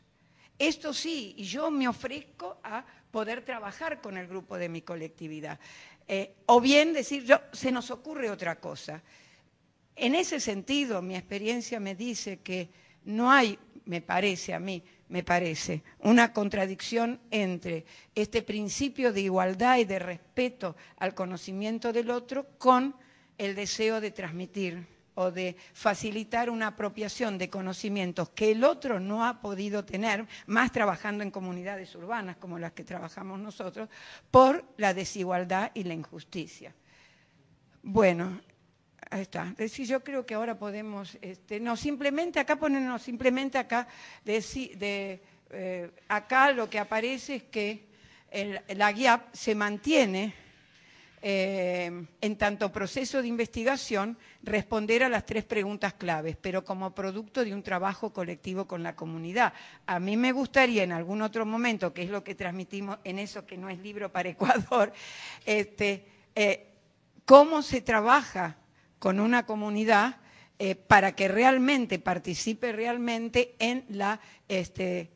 Esto sí, y yo me ofrezco a poder trabajar con el grupo de mi colectividad. O bien decir, se nos ocurre otra cosa. En ese sentido, mi experiencia me dice que no hay, me parece, una contradicción entre este principio de igualdad y de respeto al conocimiento del otro con el deseo de transmitir o de facilitar una apropiación de conocimientos que el otro no ha podido tener, más trabajando en comunidades urbanas como las que trabajamos nosotros, por la desigualdad y la injusticia. Bueno, ahí está. Es decir, yo creo que ahora podemos, acá lo que aparece es que la guía se mantiene en tanto proceso de investigación, responder a las 3 preguntas claves, pero como producto de un trabajo colectivo con la comunidad. A mí me gustaría en algún otro momento, que es lo que transmitimos en eso que no es libro para Ecuador, cómo se trabaja con una comunidad para que realmente participe realmente en la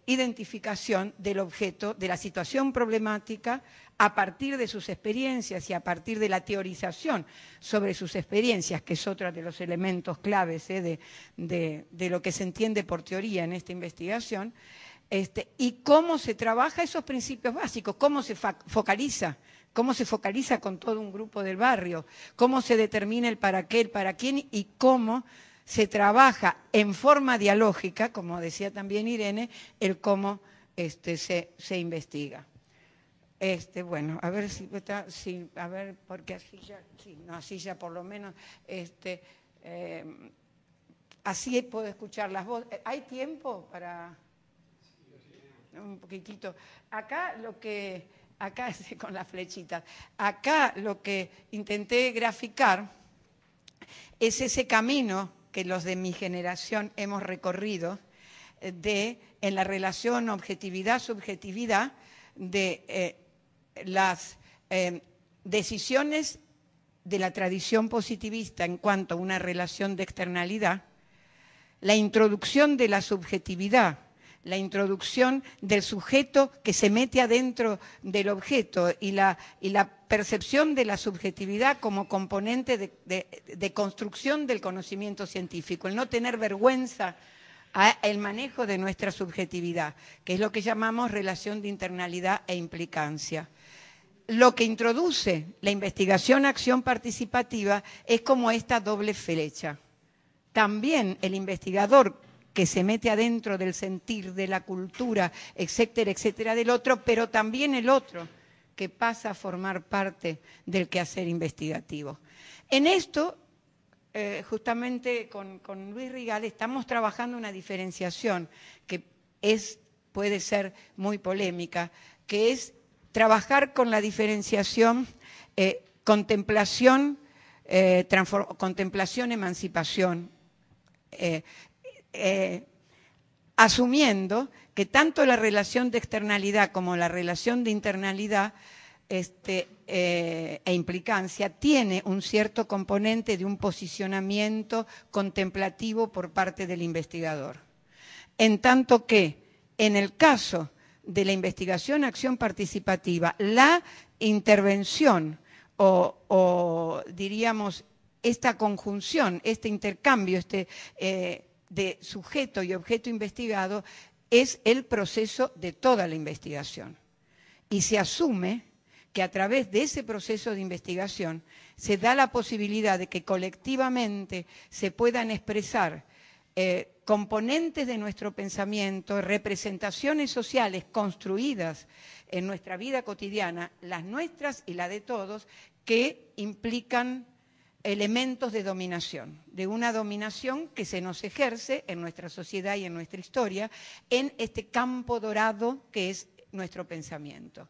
identificación del objeto, de la situación problemática, a partir de sus experiencias y a partir de la teorización sobre sus experiencias, que es otro de los elementos claves de lo que se entiende por teoría en esta investigación, y cómo se trabaja esos principios básicos, cómo se focaliza con todo un grupo del barrio, cómo se determina el para qué, el para quién y cómo se trabaja en forma dialógica, como decía también Irene, el cómo se investiga. Bueno, a ver si está, sí, a ver, porque así ya por lo menos, así puedo escuchar las voces. ¿Hay tiempo para un poquitito? Acá con las flechitas, acá lo que intenté graficar es ese camino que los de mi generación hemos recorrido en la relación objetividad-subjetividad de las decisiones de la tradición positivista en cuanto a una relación de externalidad, la introducción de la subjetividad, la introducción del sujeto que se mete adentro del objeto y la percepción de la subjetividad como componente de construcción del conocimiento científico, el no tener vergüenza al manejo de nuestra subjetividad, que es lo que llamamos relación de internalidad e implicancia. Lo que introduce la investigación-acción participativa es como esta doble flecha. También el investigador que se mete adentro del sentir, de la cultura, etcétera, etcétera, del otro, pero también el otro que pasa a formar parte del quehacer investigativo. En esto, justamente con Luis Rigal, estamos trabajando una diferenciación que puede ser muy polémica, que es trabajar con la diferenciación contemplación-emancipación, asumiendo que tanto la relación de externalidad como la relación de internalidad e implicancia tiene un cierto componente de un posicionamiento contemplativo por parte del investigador. En tanto que, en el caso de la investigación-acción participativa, la intervención o diríamos, esta conjunción, este intercambio de sujeto y objeto investigado es el proceso de toda la investigación. Y se asume que a través de ese proceso de investigación se da la posibilidad de que colectivamente se puedan expresar componentes de nuestro pensamiento, representaciones sociales construidas en nuestra vida cotidiana, las nuestras y la de todos, que implican elementos de dominación, de una dominación que se nos ejerce en nuestra sociedad y en nuestra historia, en este campo dorado que es nuestro pensamiento.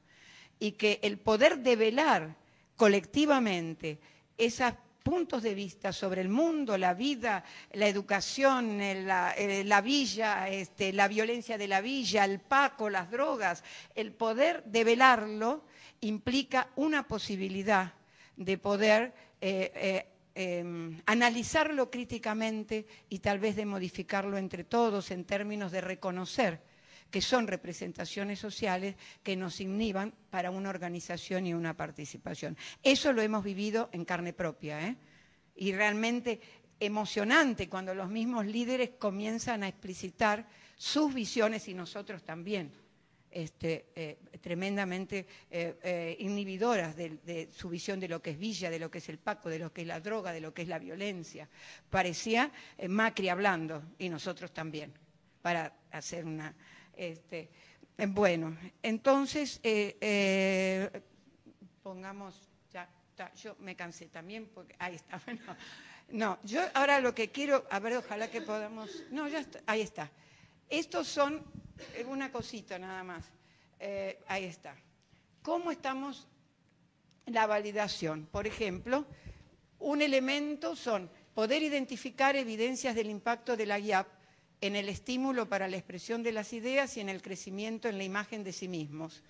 Y que el poder develar colectivamente esos puntos de vista sobre el mundo, la vida, la educación, la villa, la violencia de la villa, el paco, las drogas, el poder develarlo implica una posibilidad de poder analizarlo críticamente y tal vez de modificarlo entre todos en términos de reconocer que son representaciones sociales que nos inhiban para una organización y una participación. Eso lo hemos vivido en carne propia, y realmente emocionante cuando los mismos líderes comienzan a explicitar sus visiones y nosotros también, tremendamente inhibidoras de su visión de lo que es Villa, de lo que es el Paco, de lo que es la droga, de lo que es la violencia. Parecía Macri hablando y nosotros también, para hacer una... bueno, entonces, pongamos, ya está, yo me cansé también, porque ahí está, bueno, no, yo ahora lo que quiero, a ver, ojalá que podamos, no, ya está, ahí está. Estos son una cosita nada más, ahí está. ¿Cómo estamos la validación? Por ejemplo, un elemento son poder identificar evidencias del impacto de la IAP en el estímulo para la expresión de las ideas y en el crecimiento en la imagen de sí mismos,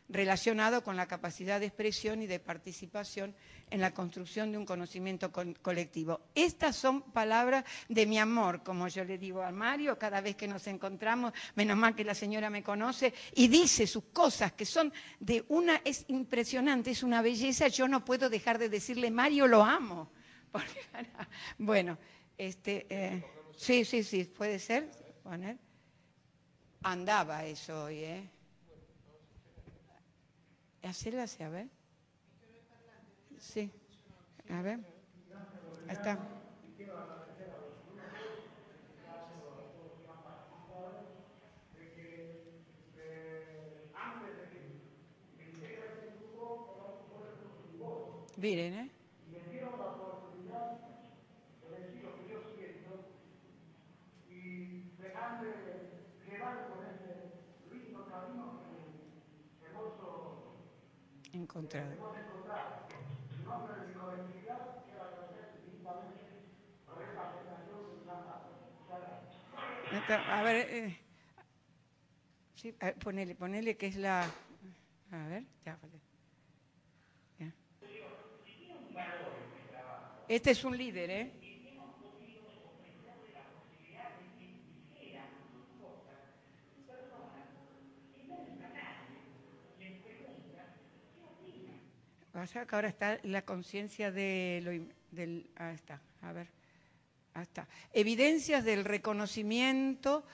relacionado con la capacidad de expresión y de participación en la construcción de un conocimiento colectivo. Estas son palabras de mi amor, como yo le digo a Mario, cada vez que nos encontramos, menos mal que la señora me conoce, y dice sus cosas que son de una, es impresionante, es una belleza, yo no puedo dejar de decirle, Mario, lo amo. Porque, bueno, sí, puede ser. Poner. Andaba eso hoy, Hacerlas, a ver. Sí, a ver. Ahí está. Miren, encontrado. A ver, Sí, ponele que es la... A ver, ya, vale. Ya. Este es un líder, ¿eh? Pasa que ahora está la conciencia de del... Ah, está, a ver. Hasta. Evidencias del reconocimiento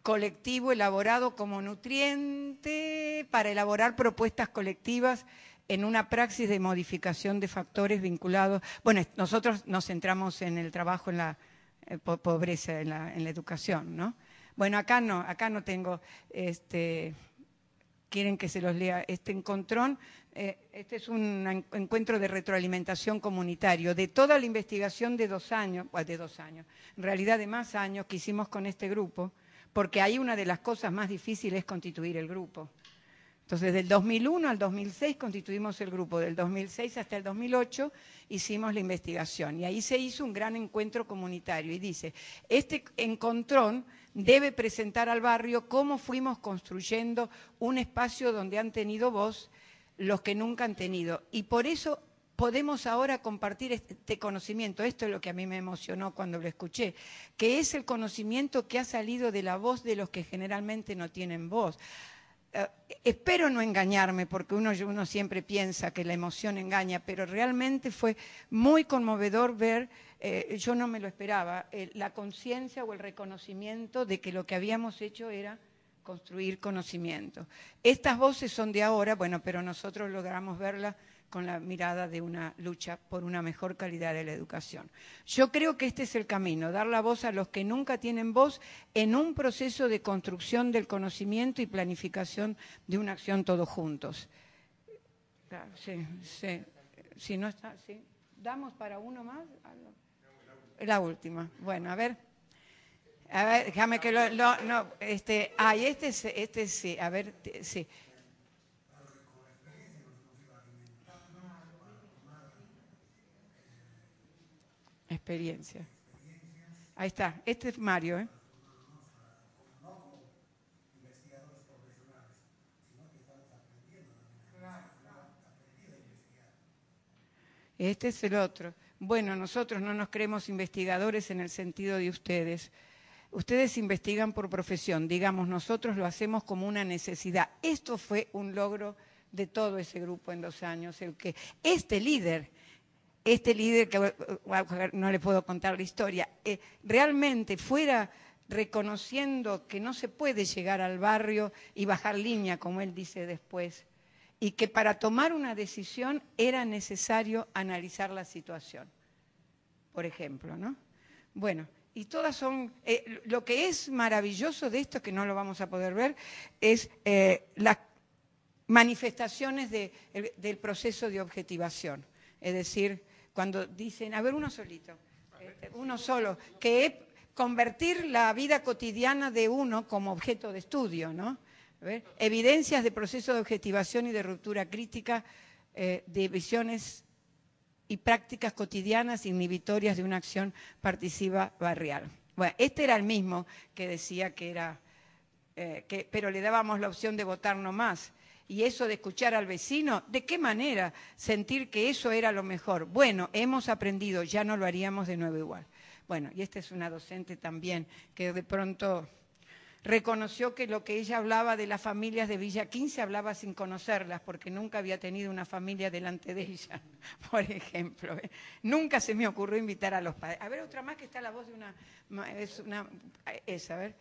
colectivo elaborado como nutriente para elaborar propuestas colectivas en una praxis de modificación de factores vinculados. Bueno, nosotros nos centramos en el trabajo en la pobreza, en la educación, ¿no? Bueno, acá no tengo, quieren que se los lea este encontrón. Este es un encuentro de retroalimentación comunitario de toda la investigación de 2 años, en realidad de más años que hicimos con este grupo, porque ahí una de las cosas más difíciles es constituir el grupo. Entonces, del 2001 al 2006 constituimos el grupo, del 2006 hasta el 2008 hicimos la investigación y ahí se hizo un gran encuentro comunitario y dice, este encontrón debe presentar al barrio cómo fuimos construyendo un espacio donde han tenido voz los que nunca han tenido. Y por eso podemos ahora compartir este conocimiento. Esto es lo que a mí me emocionó cuando lo escuché, que es el conocimiento que ha salido de la voz de los que generalmente no tienen voz. Espero no engañarme, porque uno siempre piensa que la emoción engaña, pero realmente fue muy conmovedor ver, yo no me lo esperaba, la conciencia o el reconocimiento de que lo que habíamos hecho era construir conocimiento. Estas voces son de ahora, bueno, pero nosotros logramos verlas con la mirada de una lucha por una mejor calidad de la educación. Yo creo que este es el camino, dar la voz a los que nunca tienen voz en un proceso de construcción del conocimiento y planificación de una acción todos juntos. Claro, sí. Si no está, sí. ¿Damos para uno más? La última. Bueno, a ver, déjame que este sí, a ver, sí. Experiencia. Ahí está, este es Mario, ¿eh? Este es el otro. Bueno, nosotros no nos creemos investigadores en el sentido de ustedes. Ustedes investigan por profesión, digamos, nosotros lo hacemos como una necesidad. Esto fue un logro de todo ese grupo en 2 años, el que este líder que no le puedo contar la historia, realmente fuera reconociendo que no se puede llegar al barrio y bajar línea, como él dice después, y que para tomar una decisión era necesario analizar la situación, por ejemplo, ¿no? Bueno, y todas son, lo que es maravilloso de esto, que no lo vamos a poder ver, es las manifestaciones del proceso de objetivación, es decir, cuando dicen, a ver, uno solito, uno solo, que es convertir la vida cotidiana de uno como objeto de estudio, ¿no? A ver, evidencias de proceso de objetivación y de ruptura crítica, de visiones y prácticas cotidianas inhibitorias de una acción participa barrial. Bueno, este era el mismo que decía que era, pero le dábamos la opción de votar no más. Y eso de escuchar al vecino, ¿de qué manera sentir que eso era lo mejor? Bueno, hemos aprendido, ya no lo haríamos de nuevo igual. Bueno, y esta es una docente también que de pronto reconoció que lo que ella hablaba de las familias de Villa 15 hablaba sin conocerlas, porque nunca había tenido una familia delante de ella, por ejemplo. Nunca se me ocurrió invitar a los padres. A ver, otra más que está la voz de una... a ver.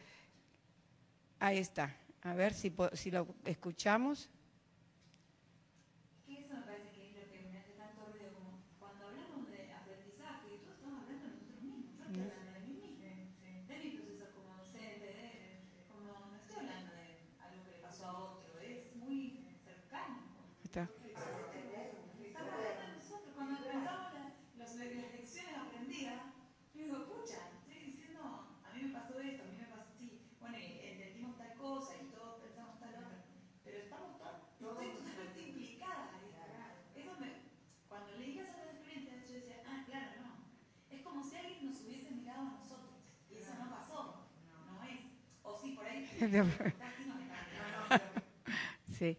Ahí está. A ver si lo escuchamos. Eso me parece que es lo que me hace tanto ruido, como cuando hablamos de aprendizaje, todos estamos hablando de nosotros mismos. Yo estoy hablando de mí misma, de mi proceso como docente, como no estoy hablando de algo que le pasó a otro, es muy cercano. Está. Estamos hablando de nosotros, cuando pensamos las lecciones aprendidas, yo digo, pucha, estoy diciendo, a mí me pasó esto, a mí me pasó así, bueno, entendimos tal cosa y todos pensamos tal otra, pero estamos estoy totalmente implicada. Eso cuando leía esas experiencias, yo decía, ah, claro, no. Es como si alguien nos hubiese mirado a nosotros, y eso no pasó, no es. O sí, por ahí, así nos está Sí,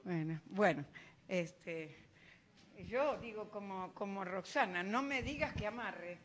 bueno, yo digo como Roxana, no me digas que amarre.